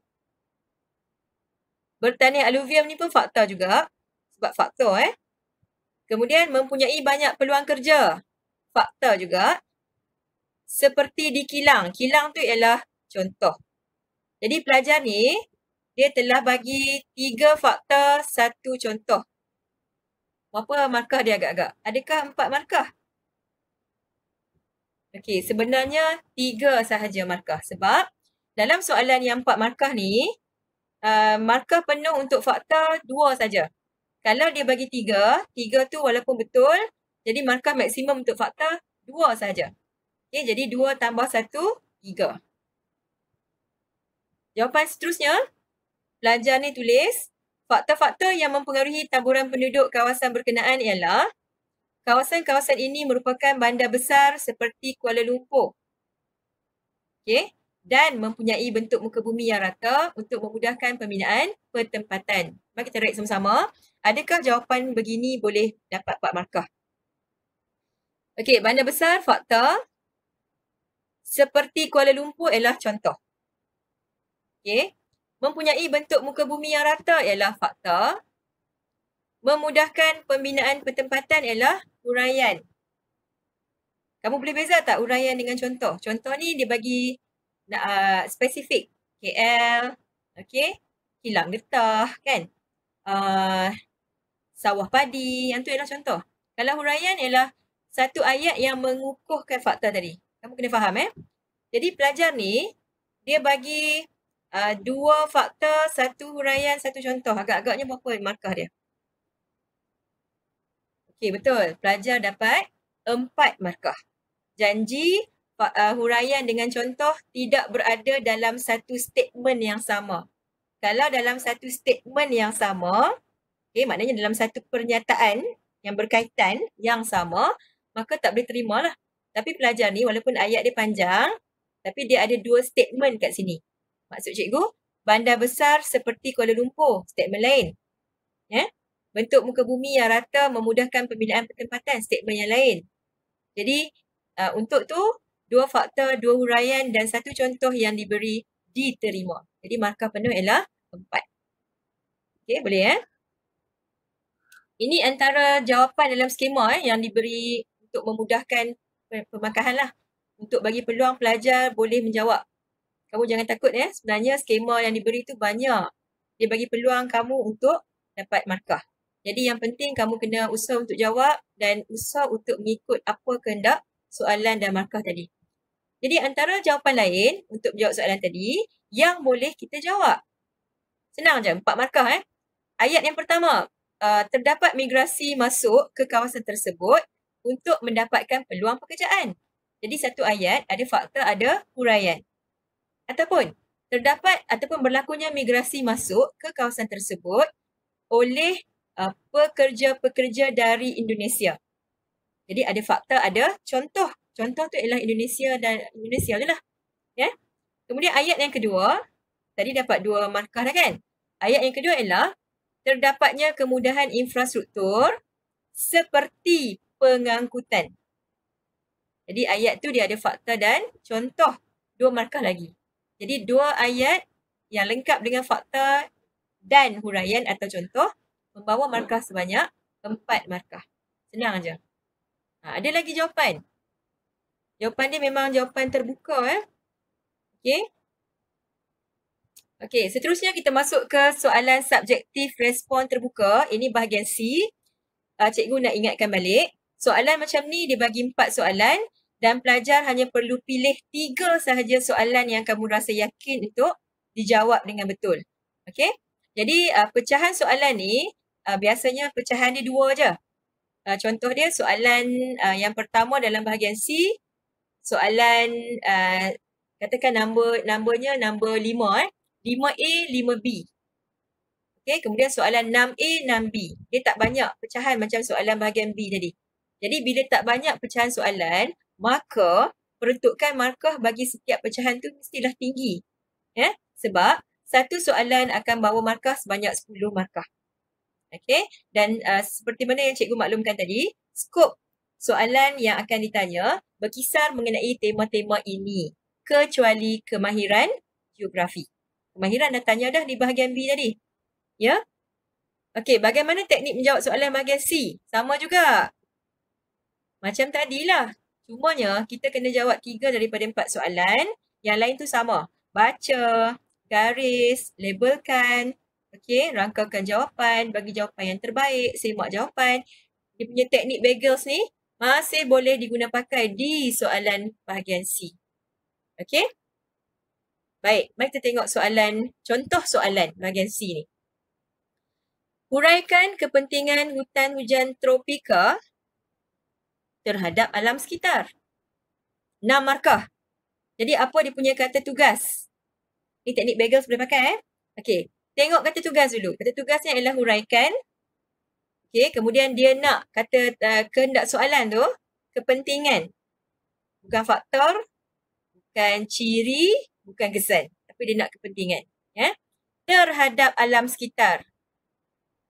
Bertanah aluvium ni pun fakta juga. Sebab faktor Kemudian mempunyai banyak peluang kerja. Fakta juga. Seperti di kilang. Kilang tu ialah contoh. Jadi pelajar ni, dia telah bagi 3 fakta, 1 contoh. Berapa markah dia agak-agak? Adakah 4 markah? Okey, sebenarnya 3 sahaja markah. Sebab dalam soalan yang 4 markah ni, markah penuh untuk fakta 2 saja. Kalau dia bagi 3, 3 tu walaupun betul, jadi markah maksimum untuk fakta 2 saja. Okey, jadi 2 tambah 1, 3. Jawapan seterusnya, pelajar ni tulis, fakta-fakta yang mempengaruhi taburan penduduk kawasan berkenaan ialah kawasan-kawasan ini merupakan bandar besar seperti Kuala Lumpur. Okey, dan mempunyai bentuk muka bumi yang rata untuk memudahkan pembinaan pertempatan. Mari kita write sama-sama. Adakah jawapan begini boleh dapat 4 markah? Okey, bandar besar fakta. Seperti Kuala Lumpur ialah contoh. Okey. Mempunyai bentuk muka bumi yang rata ialah fakta. Memudahkan pembinaan pertempatan ialah huraian. Kamu boleh beza tak huraian dengan contoh? Contoh ni dia bagi spesifik. KL, okey. Kilang getah kan? Sawah padi, yang tu ialah contoh. Kalau huraian ialah satu ayat yang mengukuhkan fakta tadi. Kamu kena faham Jadi pelajar ni, dia bagi 2 fakta, 1 huraian, 1 contoh. Agak-agaknya berapa markah dia? Okey, betul. Pelajar dapat 4 markah. Janji huraian dengan contoh tidak berada dalam satu statement yang sama. Kalau dalam satu statement yang sama, maknanya dalam satu pernyataan yang berkaitan yang sama, maka tak boleh terima lah. Tapi pelajar ni walaupun ayat dia panjang, tapi dia ada dua statement kat sini. Maksud cikgu, bandar besar seperti Kuala Lumpur, statement lain. Bentuk muka bumi yang rata memudahkan pembinaan pertempatan, statement yang lain. Jadi, untuk tu, dua fakta, dua huraian dan satu contoh yang diberi diterima. Jadi, markah penuh ialah 4. Okey, boleh Ini antara jawapan dalam skema yang diberi untuk memudahkan pemakahan lah. Untuk bagi peluang pelajar boleh menjawab. Kamu jangan takut sebenarnya skema yang diberi tu banyak. Dia bagi peluang kamu untuk dapat markah. Jadi yang penting kamu kena usaha untuk jawab dan usaha untuk mengikut apa kehendak soalan dan markah tadi. Jadi antara jawapan lain untuk menjawab soalan tadi yang boleh kita jawab. Senang je, 4 markah Ayat yang pertama, terdapat migrasi masuk ke kawasan tersebut untuk mendapatkan peluang pekerjaan. Jadi satu ayat ada fakta, ada huraian. Ataupun terdapat ataupun berlakunya migrasi masuk ke kawasan tersebut oleh pekerja-pekerja dari Indonesia. Jadi ada fakta, ada contoh. Contoh tu ialah Indonesia dan Indonesia je lah. Kemudian ayat yang kedua, tadi dapat 2 markah dah kan? Ayat yang kedua ialah terdapatnya kemudahan infrastruktur seperti pengangkutan. Jadi ayat tu dia ada fakta dan contoh. 2 markah lagi. Jadi 2 ayat yang lengkap dengan fakta dan huraian atau contoh membawa markah sebanyak 4 markah. Senang aja. Ada lagi jawapan. Jawapan dia memang jawapan terbuka Okey, seterusnya kita masuk ke soalan subjektif respon terbuka. Ini bahagian C. Cikgu nak ingatkan balik. Soalan macam ni dia bagi 4 soalan dan pelajar hanya perlu pilih 3 sahaja soalan yang kamu rasa yakin untuk dijawab dengan betul. Okey? Jadi pecahan soalan ni biasanya pecahan dia 2 je. Contoh dia soalan yang pertama dalam bahagian C. Soalan katakan numbernya number 5 5A, 5B. Okey, kemudian soalan 6A, 6B. Dia tak banyak pecahan macam soalan bahagian B tadi. Jadi bila tak banyak pecahan soalan, maka peruntukan markah bagi setiap pecahan tu mestilah tinggi. Sebab satu soalan akan bawa markah sebanyak 10 markah. Okey, dan seperti mana yang cikgu maklumkan tadi, skop soalan yang akan ditanya berkisar mengenai tema-tema ini kecuali kemahiran geografi. Kemahiran dah tanya dah di bahagian B tadi. Ya? Okey, bagaimana teknik menjawab soalan bahagian C? Sama juga. Macam tadilah. Cumanya kita kena jawab 3 daripada 4 soalan. Yang lain tu sama. Baca, garis, labelkan. Okey, rangkakan jawapan, bagi jawapan yang terbaik, semak jawapan. Dia punya teknik bagels ni masih boleh diguna pakai di soalan bahagian C. Okey? Baik, mari kita tengok soalan, contoh soalan bahagian C ni. Huraikan kepentingan hutan hujan tropika terhadap alam sekitar. 6 markah. Jadi apa dia punya kata tugas? Ni teknik bagels boleh pakai Okey, tengok kata tugas dulu. Kata tugasnya ialah huraikan. Okey, kemudian dia nak kata kehendak soalan tu, kepentingan. Bukan faktor, bukan ciri, bukan kesan. Tapi dia nak kepentingan. Terhadap alam sekitar.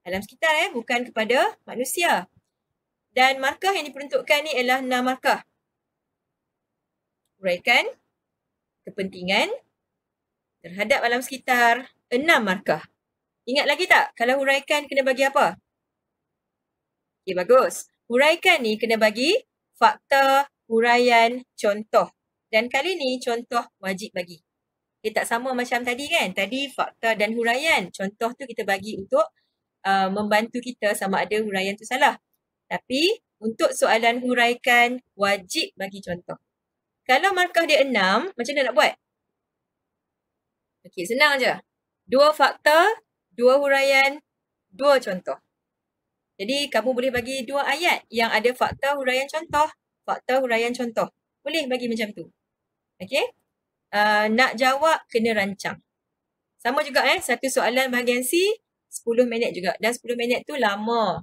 Alam sekitar bukan kepada manusia. Dan markah yang diperuntukkan ni ialah 6 markah. Huraikan, kepentingan, terhadap alam sekitar, 6 markah. Ingat lagi tak? Kalau huraikan kena bagi apa? Okey, bagus. Huraikan ni kena bagi fakta, huraian, contoh. Dan kali ni contoh wajib bagi. Dia tak sama macam tadi kan? Tadi fakta dan huraian. Contoh tu kita bagi untuk membantu kita sama ada huraian tu salah. Tapi untuk soalan huraikan, wajib bagi contoh. Kalau markah dia 6, macam mana nak buat? Okey, senang je. 2 fakta, 2 huraian, 2 contoh. Jadi kamu boleh bagi 2 ayat yang ada fakta, huraian, contoh. Fakta, huraian, contoh. Boleh bagi macam tu. Okey. Nak jawab kena rancang. Sama juga satu soalan bahagian C 10 minit juga. Dan 10 minit tu lama.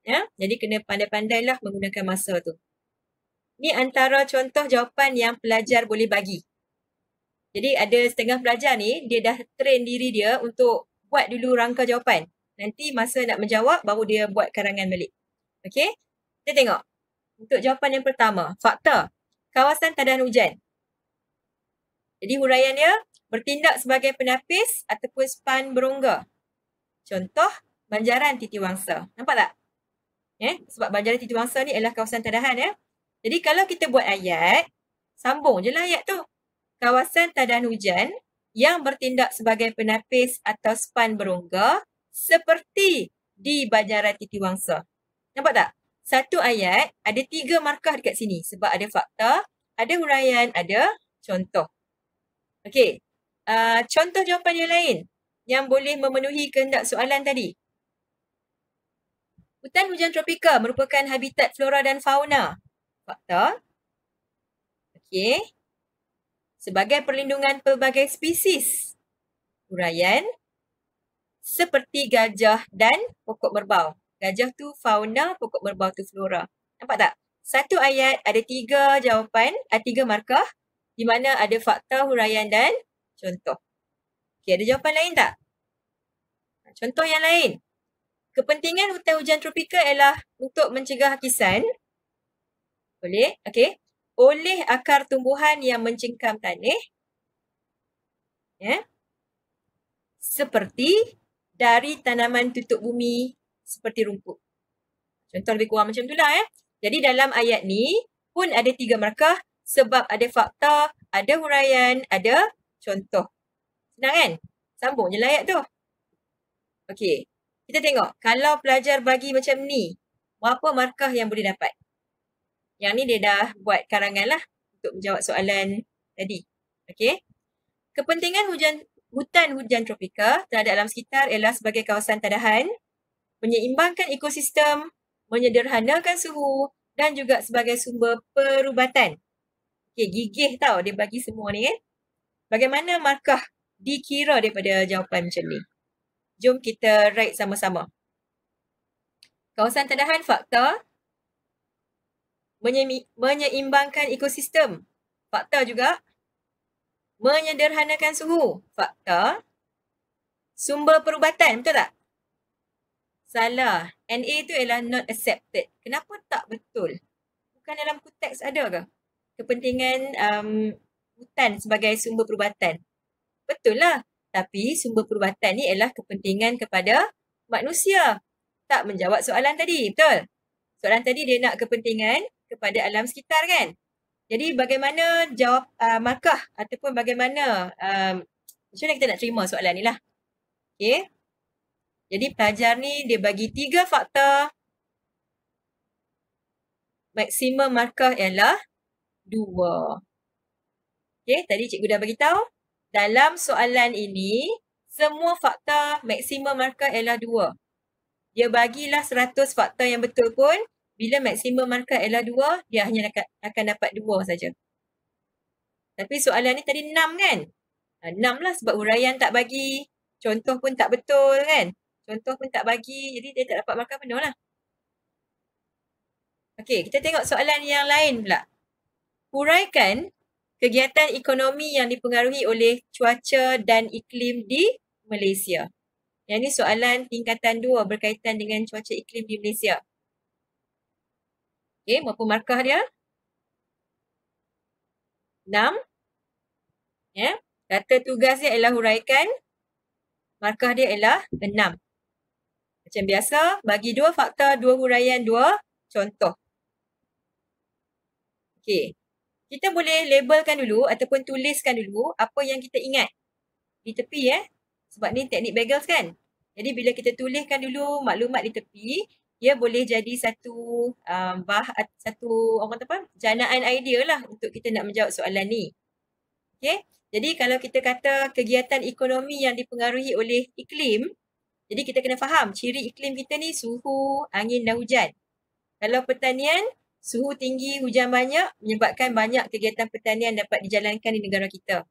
Ya, jadi kena pandai-pandailah menggunakan masa tu. Ni antara contoh jawapan yang pelajar boleh bagi. Jadi ada setengah pelajar ni, dia dah train diri dia untuk buat dulu rangka jawapan. Nanti masa nak menjawab, baru dia buat karangan balik. Okey, kita tengok. Untuk jawapan yang pertama, fakta. Kawasan tadahan hujan. Jadi huraian dia, bertindak sebagai penapis ataupun span berongga. Contoh, Banjaran Titiwangsa. Nampak tak? Sebab Banjaran Titiwangsa ni adalah kawasan tadahan. Jadi kalau kita buat ayat, sambung je lah ayat tu. Kawasan tadahan hujan yang bertindak sebagai penapis atau span berongga seperti di Banjaran Titiwangsa. Nampak tak? Satu ayat ada 3 markah dekat sini sebab ada fakta, ada huraian, ada contoh. Okey. Contoh jawapan yang lain yang boleh memenuhi kehendak soalan tadi. Hutan hujan tropika merupakan habitat flora dan fauna. Fakta. Okey. Sebagai perlindungan pelbagai spesies. Huraian. Seperti gajah dan pokok merbau. Gajah tu fauna, pokok merbau tu flora. Nampak tak? Satu ayat ada 3 jawapan, 3 markah di mana ada fakta, huraian dan contoh. Okey, ada jawapan lain tak? Contoh yang lain. Kepentingan hutan hujan tropika ialah untuk mencegah hakisan. Boleh? Okey. Oleh akar tumbuhan yang mencengkam tanah. Seperti dari tanaman tutup bumi seperti rumput. Contoh lebih kurang macam itulah. Jadi dalam ayat ni pun ada 3 markah sebab ada fakta, ada huraian, ada contoh. Senang kan? Sambung je lah ayat tu. Okey. Kita tengok. Kalau pelajar bagi macam ni, berapa markah yang boleh dapat? Yang ni dia dah buat karangan lah untuk menjawab soalan tadi. Okey. Kepentingan hutan hujan tropika terhadap alam sekitar ialah sebagai kawasan tadahan, menyeimbangkan ekosistem, menyederhanakan suhu dan juga sebagai sumber perubatan. Okey, gigih tau dia bagi semua ni Bagaimana markah dikira daripada jawapan macam ni? Jom kita write sama-sama. Kawasan tadahan fakta, menyeimbangkan ekosistem. Fakta juga. Menyederhanakan suhu. Fakta. Sumber perubatan. Betul tak? Salah. NA tu ialah not accepted. Kenapa tak betul? Bukan dalam teks ada ke? Kepentingan hutan sebagai sumber perubatan. Betul lah. Tapi sumber perubatan ni ialah kepentingan kepada manusia. Tak menjawab soalan tadi. Betul? Soalan tadi dia nak kepentingan kepada alam sekitar kan? Jadi bagaimana jawab markah ataupun bagaimana macam mana kita nak terima soalan ni lah. Okay. Jadi pelajar ni dia bagi 3 fakta. Maksimum markah ialah 2. Okay, tadi cikgu dah bagi tahu. Dalam soalan ini, semua fakta maksimum markah ialah 2. Dia bagilah 100 fakta yang betul pun, bila maksimum markah ialah 2, dia hanya akan dapat 2 saja. Tapi soalan ni tadi 6 kan? 6 lah sebab huraian tak bagi, contoh pun tak betul kan? Contoh pun tak bagi, jadi dia tak dapat markah penuh lah. Okey, kita tengok soalan yang lain pula. Huraikan kegiatan ekonomi yang dipengaruhi oleh cuaca dan iklim di Malaysia. Yang ni soalan tingkatan 2 berkaitan dengan cuaca iklim di Malaysia. Okey, berapa markah dia? 6. Kata tugas dia ialah huraikan. Markah dia ialah 6. Macam biasa, bagi 2 fakta, 2 huraian, 2 contoh. Okey. Kita boleh labelkan dulu ataupun tuliskan dulu apa yang kita ingat di tepi sebab ni teknik Bagels kan. Jadi bila kita tuliskan dulu maklumat di tepi, ia boleh jadi satu janaan idea lah untuk kita nak menjawab soalan ni. Okey. Jadi kalau kita kata kegiatan ekonomi yang dipengaruhi oleh iklim, jadi kita kena faham ciri iklim kita ni suhu, angin dan hujan. Kalau pertanian, Suhu tinggi, hujan banyak menyebabkan banyak kegiatan pertanian dapat dijalankan di negara kita.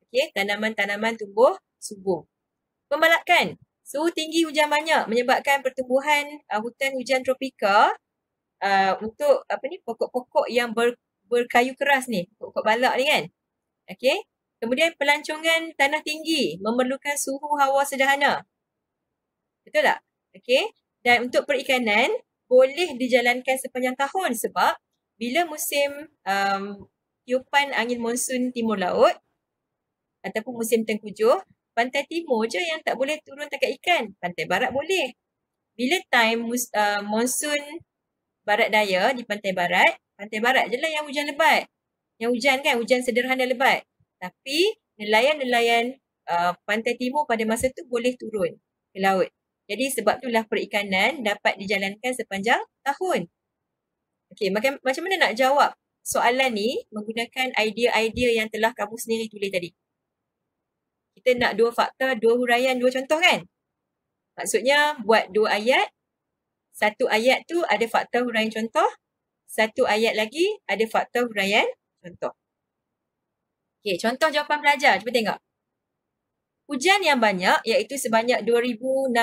Okey, tanaman-tanaman tumbuh subur. Pembalakan. Suhu tinggi, hujan banyak menyebabkan pertumbuhan hutan hujan tropika untuk pokok-pokok yang berkayu keras ni, pokok balak ni kan. Okey. Kemudian pelancongan tanah tinggi memerlukan suhu hawa sederhana. Betul tak? Okey. Dan untuk perikanan boleh dijalankan sepanjang tahun sebab bila musim tiupan angin monsun timur laut ataupun musim tengkujuh, pantai timur je yang tak boleh turun tangkap ikan. Pantai barat boleh. Bila time monsun barat daya di pantai barat je lah yang hujan lebat. Yang hujan kan, hujan sederhana lebat. Tapi nelayan-nelayan pantai timur pada masa tu boleh turun ke laut. Jadi sebab itulah perikanan dapat dijalankan sepanjang tahun. Okey, macam mana nak jawab soalan ni menggunakan idea-idea yang telah kamu sendiri tulis tadi? Kita nak 2 fakta, 2 huraian, 2 contoh kan? Maksudnya buat 2 ayat. 1 ayat tu ada fakta huraian contoh. 1 ayat lagi ada fakta huraian contoh. Okey, contoh jawapan pelajar. Cuba tengok. Hujan yang banyak iaitu sebanyak 2,600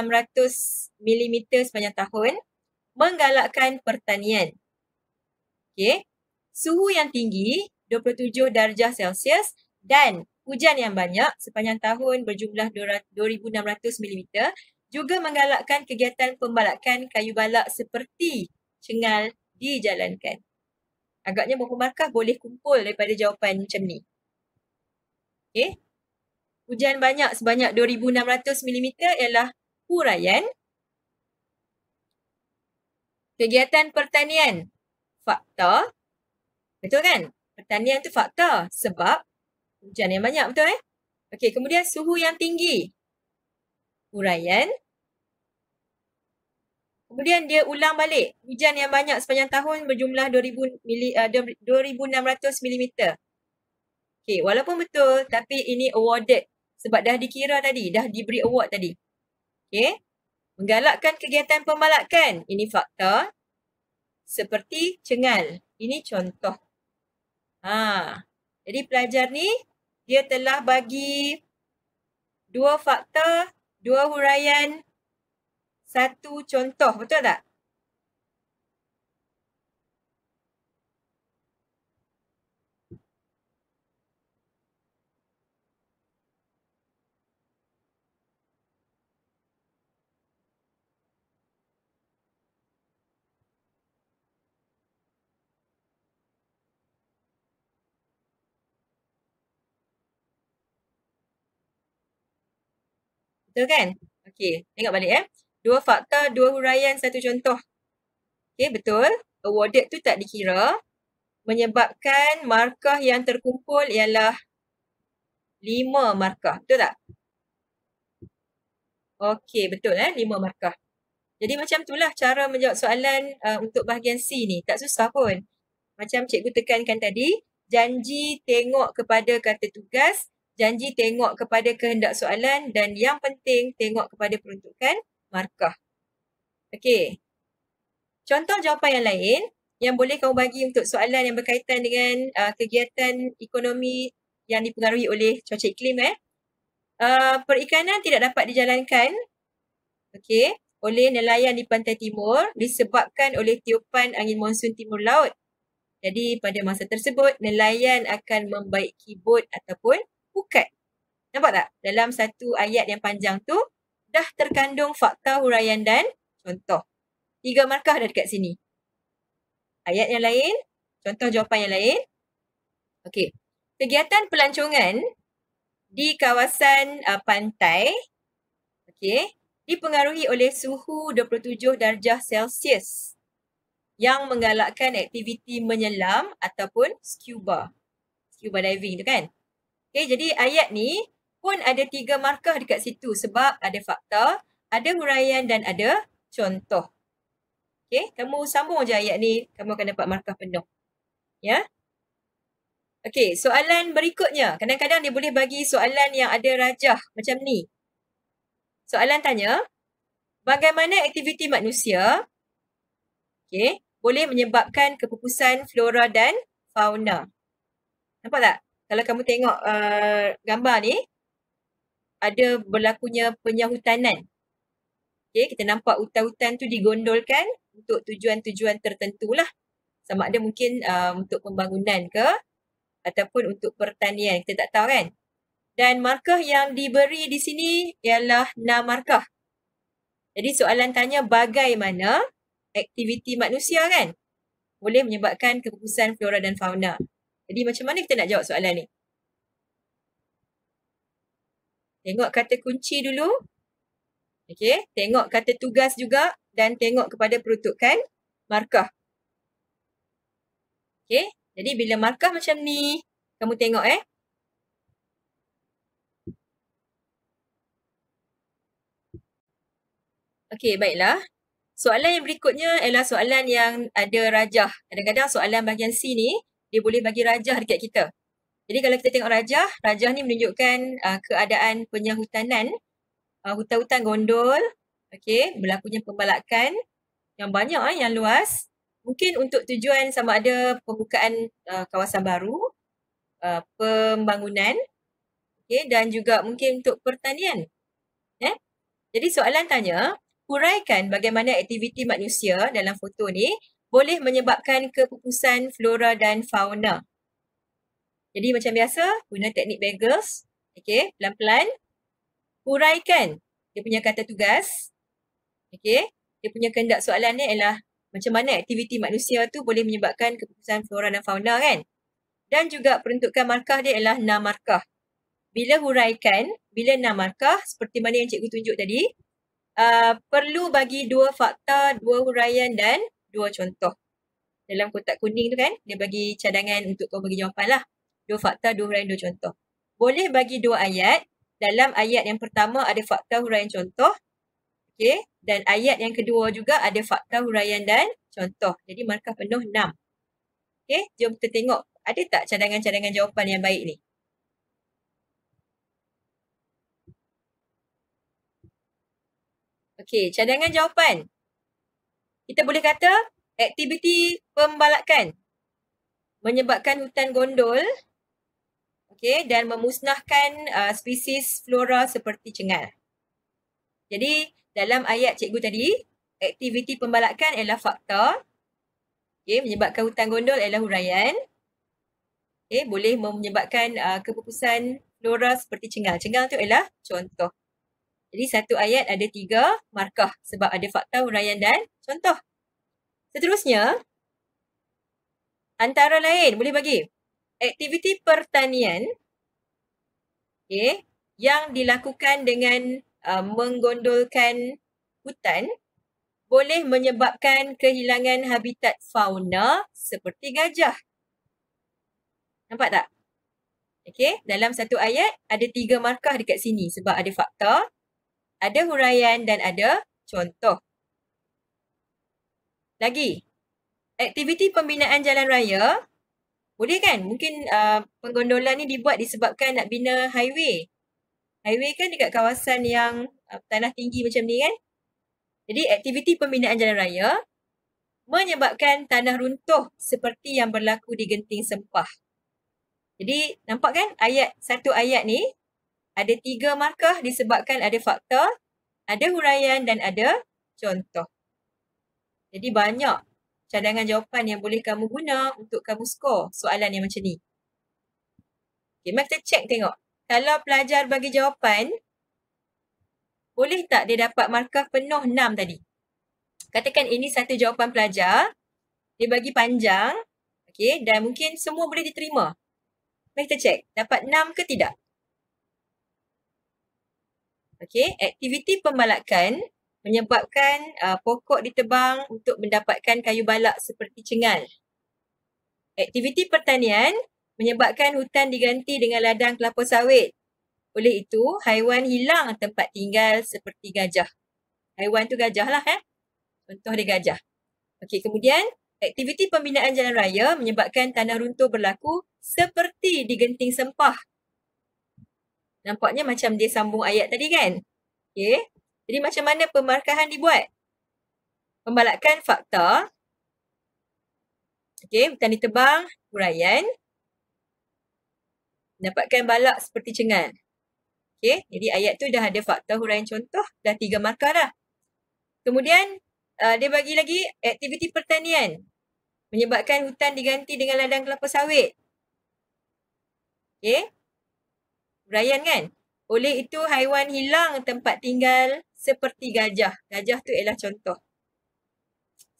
mm sepanjang tahun menggalakkan pertanian. Okey. Suhu yang tinggi 27 darjah Celsius dan hujan yang banyak sepanjang tahun berjumlah 2,600 mm juga menggalakkan kegiatan pembalakan kayu balak seperti cengal dijalankan. Agaknya berapa markah boleh kumpul daripada jawapan macam ni. Okey. Hujan banyak sebanyak 2,600 mm ialah huraian. Kegiatan pertanian, fakta. Betul kan? Pertanian tu fakta sebab hujan yang banyak, betul Okey, kemudian suhu yang tinggi, huraian. Kemudian dia ulang balik, hujan yang banyak sepanjang tahun berjumlah 2,600 mm. Okey, walaupun betul tapi ini awarded sebab dah dikira tadi, dah diberi award tadi. Okey. Menggalakkan kegiatan pembalakan. Ini fakta. Seperti cengal. Ini contoh. Jadi pelajar ni, dia telah bagi 2 fakta, 2 huraian, 1 contoh. Betul tak? Betul kan? Okey, tengok balik 2 fakta, 2 huraian, 1 contoh. Okey, betul. Awarded tu tak dikira. Menyebabkan markah yang terkumpul ialah 5 markah. Betul tak? Okey, betul 5 markah. Jadi macam itulah cara menjawab soalan untuk bahagian C ni. Tak susah pun. Macam cikgu tekankan tadi, janji tengok kepada kata tugas, janji tengok kepada kehendak soalan dan yang penting tengok kepada peruntukan markah. Okey. Contoh jawapan yang lain yang boleh kamu bagi untuk soalan yang berkaitan dengan kegiatan ekonomi yang dipengaruhi oleh cuaca iklim perikanan tidak dapat dijalankan oleh nelayan di pantai timur disebabkan oleh tiupan angin monsun timur laut. Jadi pada masa tersebut nelayan akan membaiki bot ataupun pukat. Nampak tak? Dalam satu ayat yang panjang tu dah terkandung fakta, huraian dan contoh. 3 markah dah dekat sini. Ayat yang lain, contoh jawapan yang lain. Okey. Kegiatan pelancongan di kawasan pantai dipengaruhi oleh suhu 27 darjah Celsius yang menggalakkan aktiviti menyelam ataupun scuba diving tu kan. Okey, jadi ayat ni pun ada 3 markah dekat situ sebab ada fakta, ada huraian dan ada contoh. Okey, kamu sambung je ayat ni, kamu akan dapat markah penuh. Ya. Okey, soalan berikutnya. Kadang-kadang dia boleh bagi soalan yang ada rajah macam ni. Soalan tanya, bagaimana aktiviti manusia boleh menyebabkan kepupusan flora dan fauna. Nampak tak? Kalau kamu tengok gambar ni, ada berlakunya penyahutanan. Okay, kita nampak hutan-hutan tu digondolkan untuk tujuan-tujuan tertentu lah. Sama ada mungkin untuk pembangunan ke ataupun untuk pertanian. Kita tak tahu kan? Dan markah yang diberi di sini ialah 6 markah. Jadi soalan tanya bagaimana aktiviti manusia kan boleh menyebabkan kepupusan flora dan fauna. Jadi macam mana kita nak jawab soalan ni? Tengok kata kunci dulu. Okey, tengok kata tugas juga dan tengok kepada peruntukan markah. Okey, jadi bila markah macam ni, kamu tengok Okey, baiklah. Soalan yang berikutnya ialah soalan yang ada rajah. Kadang-kadang soalan bahagian C ni, dia boleh bagi rajah dekat kita. Jadi kalau kita tengok rajah ni menunjukkan keadaan penyahutanan, hutan-hutan gondol, okey, berlakunya pembalakan yang banyak, yang luas. Mungkin untuk tujuan sama ada pembukaan kawasan baru, pembangunan, okey, dan juga mungkin untuk pertanian. Jadi soalan tanya, huraikan bagaimana aktiviti manusia dalam foto ni boleh menyebabkan kepupusan flora dan fauna. Jadi macam biasa, guna teknik Bagels. Okey, pelan-pelan. Huraikan dia punya kata tugas. Okey, dia punya kehendak soalan ni ialah macam mana aktiviti manusia tu boleh menyebabkan kepupusan flora dan fauna kan? Dan juga peruntukan markah dia ialah 6 markah. Bila huraikan, bila 6 markah, seperti mana yang cikgu tunjuk tadi, perlu bagi 2 fakta, 2 huraian dan 2 contoh. Dalam kotak kuning tu kan, dia bagi cadangan untuk kau bagi jawapan lah. 2 fakta, 2 huraian, 2 contoh. Boleh bagi 2 ayat. Dalam ayat yang pertama ada fakta, huraian, contoh. Okey. Dan ayat yang kedua juga ada fakta, huraian dan contoh. Jadi markah penuh 6. Okey, jom kita tengok. Ada tak cadangan-cadangan jawapan yang baik ni? Okey, cadangan jawapan. Kita boleh kata aktiviti pembalakan menyebabkan hutan gondol, okey, dan memusnahkan spesies flora seperti cengal. Jadi dalam ayat cikgu tadi, aktiviti pembalakan ialah fakta, okey, menyebabkan hutan gondol ialah huraian, okey, boleh menyebabkan kepupusan flora seperti cengal. Cengal tu ialah contoh. Jadi satu ayat ada 3 markah sebab ada fakta, huraian dan contoh. Seterusnya, antara lain boleh bagi aktiviti pertanian, okay, yang dilakukan dengan menggondolkan hutan boleh menyebabkan kehilangan habitat fauna seperti gajah. Nampak tak? Okay, dalam satu ayat ada 3 markah dekat sini sebab ada fakta, ada huraian dan ada contoh. Lagi, aktiviti pembinaan jalan raya, boleh kan? Mungkin penggondolan ni dibuat disebabkan nak bina highway. Highway kan dekat kawasan yang tanah tinggi macam ni kan? Jadi aktiviti pembinaan jalan raya menyebabkan tanah runtuh seperti yang berlaku di Genting Sempah. Jadi nampak kan satu ayat ni ada 3 markah disebabkan ada fakta, ada huraian dan ada contoh. Jadi banyak cadangan jawapan yang boleh kamu guna untuk kamu skor soalan yang macam ni. Okay, mari kita check tengok. Kalau pelajar bagi jawapan, boleh tak dia dapat markah penuh 6 tadi? Katakan ini satu jawapan pelajar, dia bagi panjang, okay, dan mungkin semua boleh diterima. Mari kita check, dapat 6 ke tidak? Okay, aktiviti pembalakan menyebabkan pokok ditebang untuk mendapatkan kayu balak seperti cengal. Aktiviti pertanian menyebabkan hutan diganti dengan ladang kelapa sawit. Oleh itu, haiwan hilang tempat tinggal seperti gajah. Haiwan tu gajah lah Contoh dia gajah. Okey, kemudian aktiviti pembinaan jalan raya menyebabkan tanah runtuh berlaku seperti di Genting Sempah. Nampaknya macam dia sambung ayat tadi kan? Okey. Jadi macam mana pemarkahan dibuat? Pembalakan fakta. Okey, hutan ditebang, huraian. Dapatkan balak seperti cengal. Okey, jadi ayat tu dah ada fakta huraian contoh, dah 3 markah dah. Kemudian, dia bagi lagi aktiviti pertanian. Menyebabkan hutan diganti dengan ladang kelapa sawit. Okey, huraian kan? Oleh itu, haiwan hilang tempat tinggal seperti gajah. Gajah tu ialah contoh.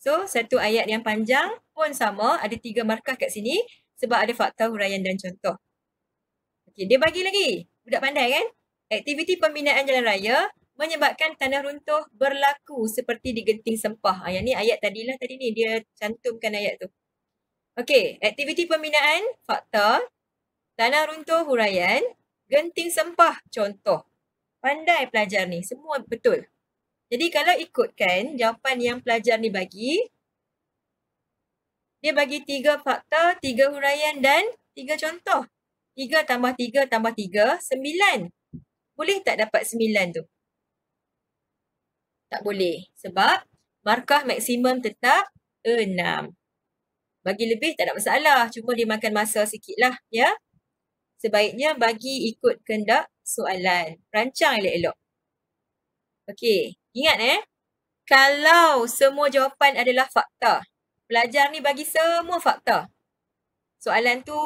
So, satu ayat yang panjang pun sama, ada 3 markah kat sini sebab ada fakta huraian dan contoh. Okey, dia bagi lagi. Budak pandai kan? Aktiviti pembinaan jalan raya menyebabkan tanah runtuh berlaku seperti di Genting Sempah. Yang ni ayat tadi ni dia cantumkan ayat tu. Okey, aktiviti pembinaan, fakta, tanah runtuh huraian, Genting Sempah contoh. Pandai pelajar ni, semua betul. Jadi kalau ikutkan jawapan yang pelajar ni bagi, dia bagi 3 fakta, 3 huraian dan 3 contoh. 3 tambah 3 tambah 3, 9. Boleh tak dapat 9 tu? Tak boleh. Sebab markah maksimum tetap 6. Bagi lebih tak ada masalah. Cuma dia makan masa sikit lah. Ya? Sebaiknya bagi ikut kehendak soalan. Rancang elok-elok. Okey. Ingat kalau semua jawapan adalah fakta. Pelajar ni bagi semua fakta. Soalan tu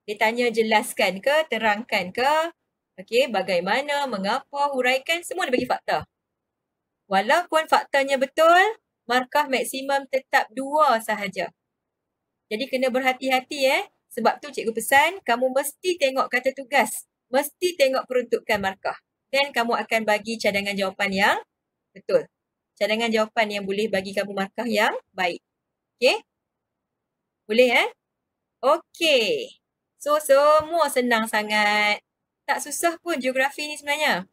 dia tanya jelaskan ke, terangkan ke. Okey, bagaimana, mengapa, huraikan, semua dia bagi fakta. Walaupun faktanya betul, markah maksimum tetap 2 sahaja. Jadi kena berhati-hati Sebab tu cikgu pesan, kamu mesti tengok kata tugas. Mesti tengok peruntukan markah. Dan kamu akan bagi cadangan jawapan yang betul. Cadangan jawapan yang boleh bagi kamu markah yang baik. Okey? Boleh Okey. So, semua senang sangat. Tak susah pun geografi ni sebenarnya.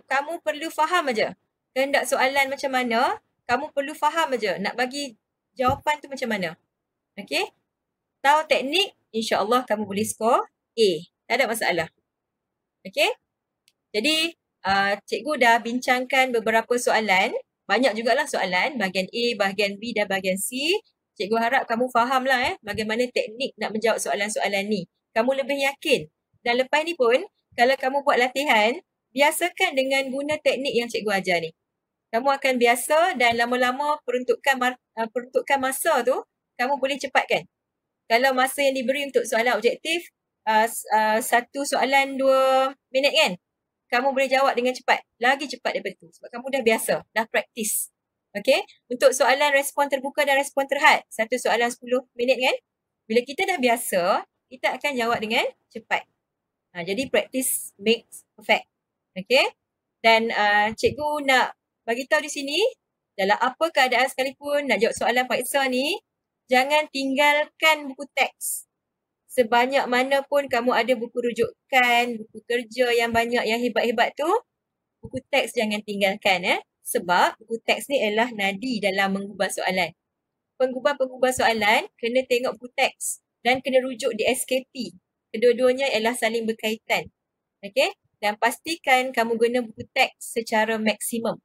Kamu perlu faham aja kehendak soalan macam mana. Kamu perlu faham aja nak bagi jawapan tu macam mana. Okey? Tahu teknik, insya-Allah kamu boleh skor A. Tak ada masalah. Okey? Jadi, cikgu dah bincangkan beberapa soalan. Banyak jugalah soalan. Bahagian A, bahagian B dan bahagian C. Cikgu harap kamu fahamlah bagaimana teknik nak menjawab soalan-soalan ni. Kamu lebih yakin. Dan lepas ni pun, kalau kamu buat latihan, biasakan dengan guna teknik yang cikgu ajar ni. Kamu akan biasa dan lama-lama peruntukan masa tu, kamu boleh cepatkan. Kalau masa yang diberi untuk soalan objektif, satu soalan 2 minit kan? Kamu boleh jawab dengan cepat. Lagi cepat daripada tu. Sebab kamu dah biasa. Dah praktis. Okey? Untuk soalan respon terbuka dan respon terhad. Satu soalan 10 minit kan? Bila kita dah biasa, kita akan jawab dengan cepat. Jadi practice makes perfect. Okey? Dan cikgu nak bagi tahu di sini, dalam apa keadaan sekalipun nak jawab soalan Faizah ni, jangan tinggalkan buku teks. Sebanyak mana pun kamu ada buku rujukan, buku kerja yang banyak, yang hebat-hebat tu, buku teks jangan tinggalkan Sebab buku teks ni ialah nadi dalam menggubah soalan. Penggubah-penggubah soalan kena tengok buku teks dan kena rujuk di SKP. Kedua-duanya ialah saling berkaitan. Okey? Dan pastikan kamu guna buku teks secara maksimum.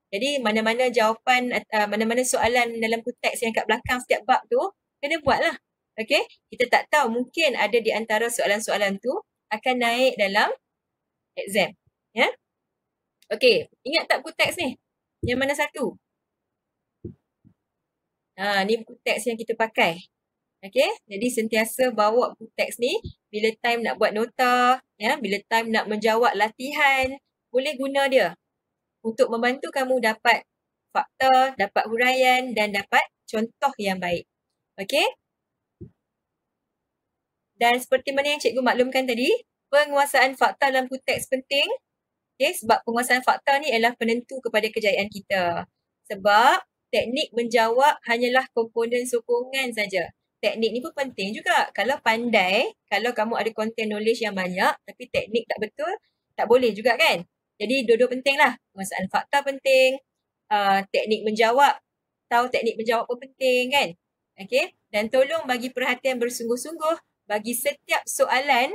Jadi mana-mana jawapan, mana-mana soalan dalam buku teks yang kat belakang setiap bab tu, kena buatlah. Okey? Kita tak tahu, mungkin ada di antara soalan-soalan tu akan naik dalam exam. Ya? Okey, ingat tak buku teks ni? Yang mana satu? Ni buku teks yang kita pakai. Okey? Jadi sentiasa bawa buku teks ni bila time nak buat nota, bila time nak menjawab latihan, boleh guna dia untuk membantu kamu dapat fakta, dapat huraian dan dapat contoh yang baik. Okey? Dan seperti mana yang cikgu maklumkan tadi, penguasaan fakta dalam buku teks penting. Okay, sebab penguasaan fakta ni adalah penentu kepada kejayaan kita. Sebab teknik menjawab hanyalah komponen sokongan saja. Teknik ni pun penting juga. Kalau pandai, kalau kamu ada content knowledge yang banyak, tapi teknik tak betul, tak boleh juga kan? Jadi dua-dua penting lah. Penguasaan fakta penting, teknik menjawab, tahu teknik menjawab pun penting kan? Okay? Dan tolong bagi perhatian bersungguh-sungguh bagi setiap soalan,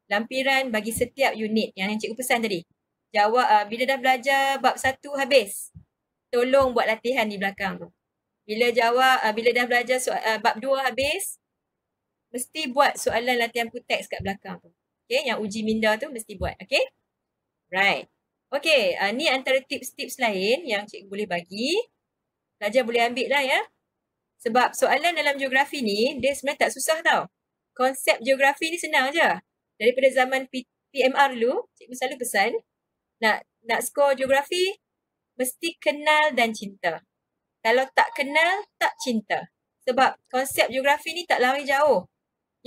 lampiran bagi setiap unit yang cikgu pesan tadi. Jawab bila dah belajar bab 1 habis. Tolong buat latihan di belakang tu. Bila dah belajar bab 2 habis, mesti buat soalan latihan full text kat belakang tu. Okay, yang uji minda tu mesti buat. Okay, right. Okay, ni antara tips-tips lain yang cikgu boleh bagi. Pelajar boleh ambil lah ya. Sebab soalan dalam geografi ni, dia sebenarnya tak susah tau. Konsep geografi ni senang je. Daripada zaman PMR dulu, cikgu selalu pesan, nak skor geografi, mesti kenal dan cinta. Kalau tak kenal, tak cinta. Sebab konsep geografi ni tak lari jauh.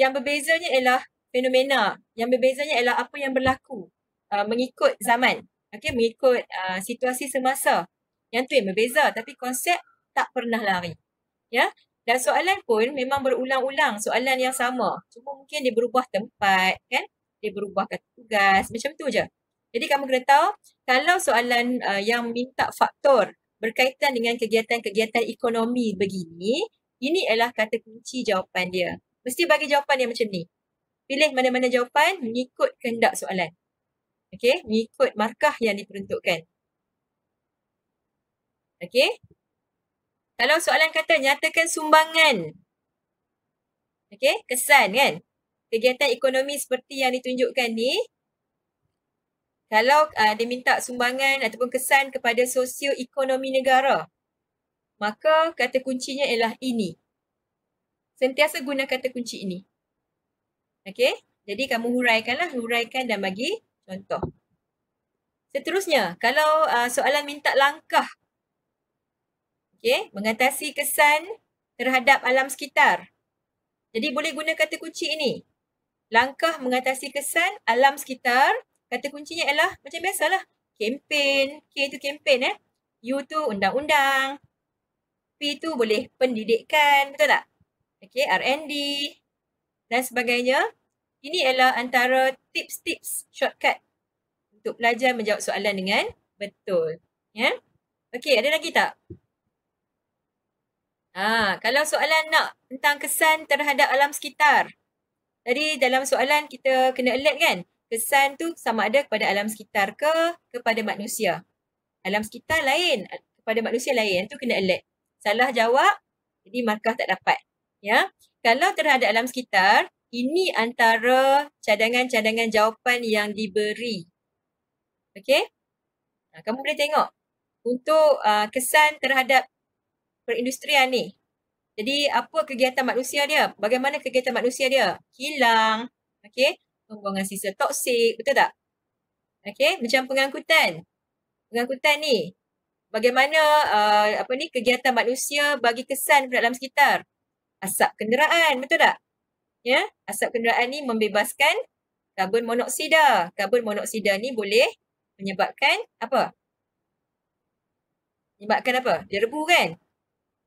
Yang berbezanya ialah fenomena. Yang berbezanya ialah apa yang berlaku mengikut zaman. Okay, mengikut situasi semasa. Yang tu yang berbeza. Tapi konsep tak pernah lari. Ya, dan soalan pun memang berulang-ulang soalan yang sama. Cuma mungkin dia berubah tempat, kan? Dia berubah kata tugas, macam tu je. Jadi kamu kena tahu, kalau soalan yang minta faktor berkaitan dengan kegiatan-kegiatan ekonomi begini, ini adalah kata kunci jawapan dia. Mesti bagi jawapan yang macam ni. Pilih mana-mana jawapan mengikut kehendak soalan. Okey, mengikut markah yang diperuntukkan. Okey. Kalau soalan kata nyatakan sumbangan. Okey, kesan kan? Kegiatan ekonomi seperti yang ditunjukkan ni. Kalau dia minta sumbangan ataupun kesan kepada sosioekonomi negara. Maka kata kuncinya ialah ini. Sentiasa guna kata kunci ini. Okey, jadi kamu huraikan dan bagi contoh. Seterusnya, kalau soalan minta langkah. Okey, mengatasi kesan terhadap alam sekitar. Jadi boleh guna kata kunci ini. Langkah mengatasi kesan alam sekitar. Kata kuncinya ialah macam biasalah. Kempen. K tu kempen U tu undang-undang. P tu boleh pendidikan. Betul tak? Okey, R&D dan sebagainya. Ini adalah antara tips-tips shortcut untuk belajar menjawab soalan dengan betul. Ya. Okey, ada lagi tak? Kalau soalan nak tentang kesan terhadap alam sekitar. Tadi dalam soalan kita kena alert kan? Kesan tu sama ada kepada alam sekitar ke kepada manusia. Alam sekitar lain, kepada manusia lain. Tu kena alert. Salah jawab, jadi markah tak dapat. Ya. Kalau terhadap alam sekitar, ini antara cadangan-cadangan jawapan yang diberi. Okey? Kamu boleh tengok. Untuk kesan terhadap perindustrian ni. Jadi apa kegiatan manusia dia? Bagaimana kegiatan manusia dia? Kilang, okey, pembuangan sisa toksik, betul tak? Okey, macam pengangkutan. Pengangkutan ni bagaimana kegiatan manusia bagi kesan kepada alam sekitar? Asap kenderaan, betul tak? Ya, asap kenderaan ni membebaskan karbon monoksida. Karbon monoksida ni boleh menyebabkan apa? Menyebabkan apa? Dia rebu kan?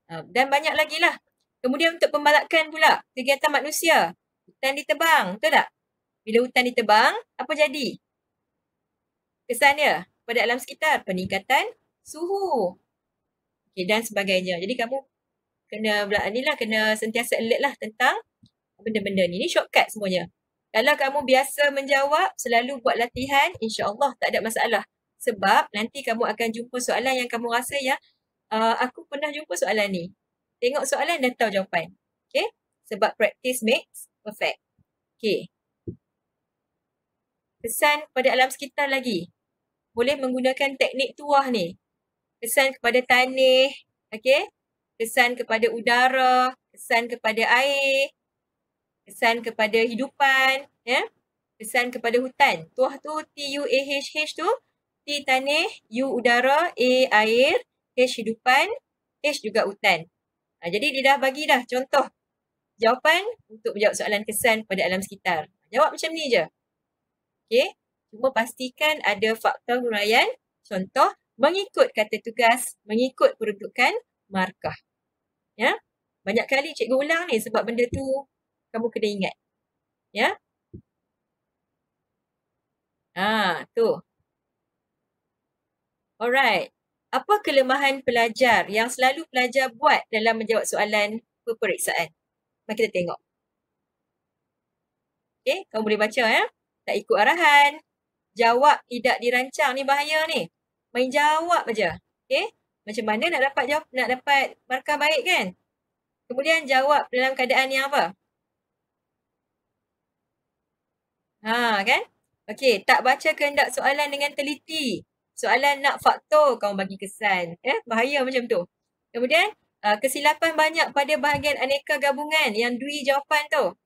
Dan banyak lagi lah. Kemudian untuk pembalakan pula, kegiatan manusia. Hutan ditebang, betul tak? Bila hutan ditebang, apa jadi? Kesan dia pada alam sekitar, peningkatan suhu. Okay, dan sebagainya. Jadi kamu kena sentiasa alert lah tentang benda-benda ni. Ini shortcut semuanya. Kalau kamu biasa menjawab, selalu buat latihan, insya-Allah tak ada masalah. Sebab nanti kamu akan jumpa soalan yang kamu rasa aku pernah jumpa soalan ni. Tengok soalan dan tahu jawapan. Okay? Sebab practice makes perfect. Okay. Kesan pada alam sekitar lagi. Boleh menggunakan teknik tuah ni. Kesan kepada tanah. Okay? Kesan kepada udara. Kesan kepada air. Kesan kepada hidupan. Ya? Kesan kepada hutan. Tuah tu T-U-A-H-H tu. T tanah, U udara, A air, H hidupan, H juga hutan. Jadi dia dah bagi dah contoh jawapan untuk menjawab soalan kesan pada alam sekitar. Jawab macam ni je. Okey. Cuma pastikan ada faktor huraian contoh mengikut kata tugas, mengikut peruntukan markah. Ya. Banyak kali cikgu ulang ni sebab benda tu kamu kena ingat. Ya. Tu. Alright. Apa kelemahan pelajar yang selalu pelajar buat dalam menjawab soalan peperiksaan? Mari kita tengok. Okey, kamu boleh baca ya. Tak ikut arahan. Jawab tidak dirancang ni bahaya ni. Main jawab aja. Okey? Macam mana nak dapat markah baik kan? Kemudian jawab dalam keadaan yang apa? Kan? Okey, tak baca kehendak soalan dengan teliti. Soalan nak faktor kau bagi kesan. Bahaya macam tu. Kemudian, kesilapan banyak pada bahagian aneka gabungan yang dui jawapan tu.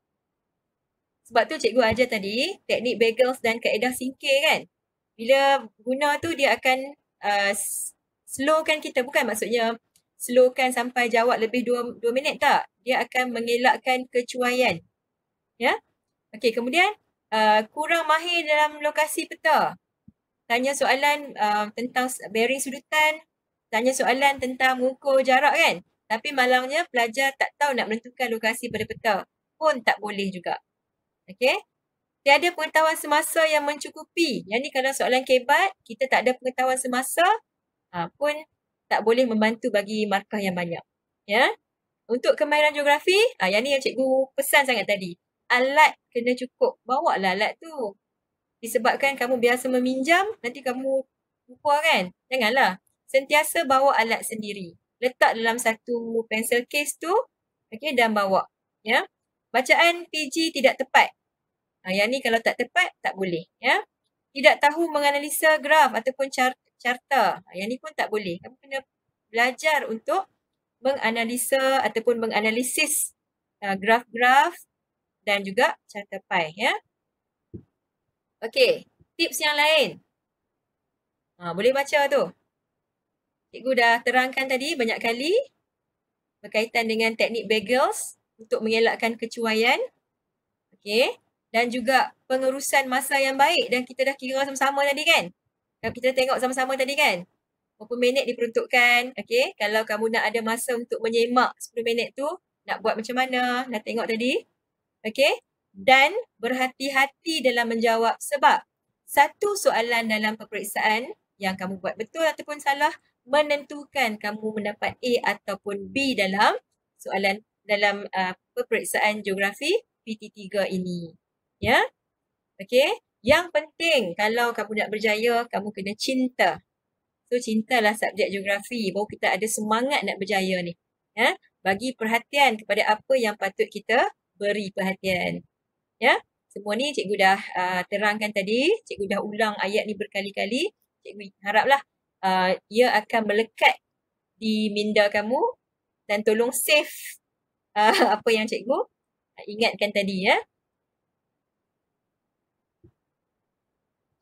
Sebab tu cikgu ajar tadi, teknik bagels dan kaedah singkir kan. Bila guna tu dia akan slowkan kita. Bukan maksudnya slowkan sampai jawab lebih 2 minit tak. Dia akan mengelakkan kecuaian. Ya. Okey, kemudian kurang mahir dalam lokasi peta. Tanya soalan tentang bearing sudutan, tanya soalan tentang mengukur jarak kan. Tapi malangnya pelajar tak tahu nak menentukan lokasi pada peta. Pun tak boleh juga. Okey. Tiada pengetahuan semasa yang mencukupi. Yang ni kalau soalan kebat, kita tak ada pengetahuan semasa, pun tak boleh membantu bagi markah yang banyak. Ya. Untuk kemahiran geografi, yang ni yang cikgu pesan sangat tadi. Alat kena cukup. Bawa lah alat tu. Disebabkan kamu biasa meminjam, nanti kamu lupa kan? Janganlah. Sentiasa bawa alat sendiri. Letak dalam satu pencil case tu, okay, dan bawa. Ya. Bacaan PG tidak tepat. Yang ni kalau tak tepat, tak boleh. Ya. Tidak tahu menganalisa graf ataupun carta. Yang ni pun tak boleh. Kamu kena belajar untuk menganalisa ataupun menganalisis graf-graf dan juga carta pie. Ya. Okey, tips yang lain. Boleh baca tu. Cikgu dah terangkan tadi banyak kali berkaitan dengan teknik bagels untuk mengelakkan kecuaian. Okey. Dan juga pengurusan masa yang baik. Dan kita dah kira sama-sama tadi kan? Kita tengok sama-sama tadi kan? Berapa minit diperuntukkan. Okey. Kalau kamu nak ada masa untuk menyemak 10 minit tu, nak buat macam mana? Dah tengok tadi. Okey. Dan berhati-hati dalam menjawab sebab satu soalan dalam peperiksaan yang kamu buat betul ataupun salah menentukan kamu mendapat A ataupun B dalam soalan dalam peperiksaan geografi PT3 ini. Ya. Okey. Yang penting kalau kamu nak berjaya, kamu kena cinta. So, cintalah subjek geografi. Baru kita ada semangat nak berjaya ni. Ya. Bagi perhatian kepada apa yang patut kita beri perhatian. Ya. Semua ni cikgu dah terangkan tadi. Cikgu dah ulang ayat ni berkali-kali. Cikgu haraplah ia akan melekat di minda kamu dan tolong save apa yang cikgu ingatkan tadi ya.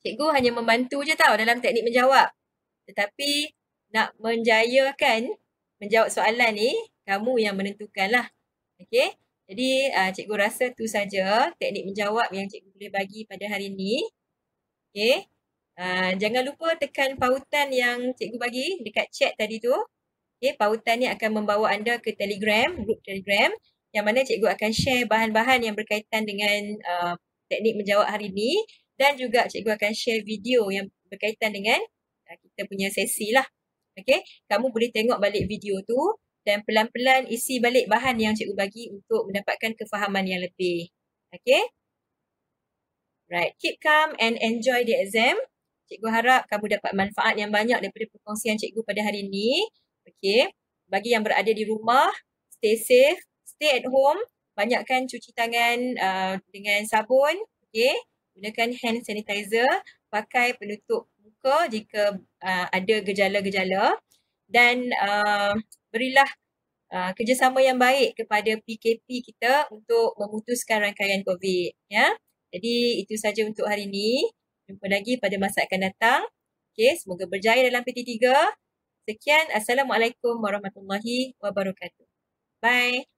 Cikgu hanya membantu je tau dalam teknik menjawab. Tetapi nak menjayakan menjawab soalan ni, kamu yang menentukanlah. Okey. Jadi cikgu rasa tu saja teknik menjawab yang cikgu boleh bagi pada hari ini. Okey. Jangan lupa tekan pautan yang cikgu bagi dekat chat tadi tu. Okey, pautan ni akan membawa anda ke Telegram, grup Telegram yang mana cikgu akan share bahan-bahan yang berkaitan dengan teknik menjawab hari ini dan juga cikgu akan share video yang berkaitan dengan kita punya sesi lah. Okey, kamu boleh tengok balik video tu dan pelan-pelan isi balik bahan yang cikgu bagi untuk mendapatkan kefahaman yang lebih. Okey? Right, keep calm and enjoy the exam. Cikgu harap kamu dapat manfaat yang banyak daripada perkongsian cikgu pada hari ini. Okey, bagi yang berada di rumah, stay safe, stay at home, banyakkan cuci tangan dengan sabun. Okey, gunakan hand sanitizer, pakai penutup muka jika ada gejala-gejala dan berilah kerjasama yang baik kepada PKP kita untuk memutuskan rangkaian COVID. Ya. Jadi itu saja untuk hari ini. Jumpa lagi pada masa akan datang. Okay, semoga berjaya dalam PT3. Sekian. Assalamualaikum warahmatullahi wabarakatuh. Bye.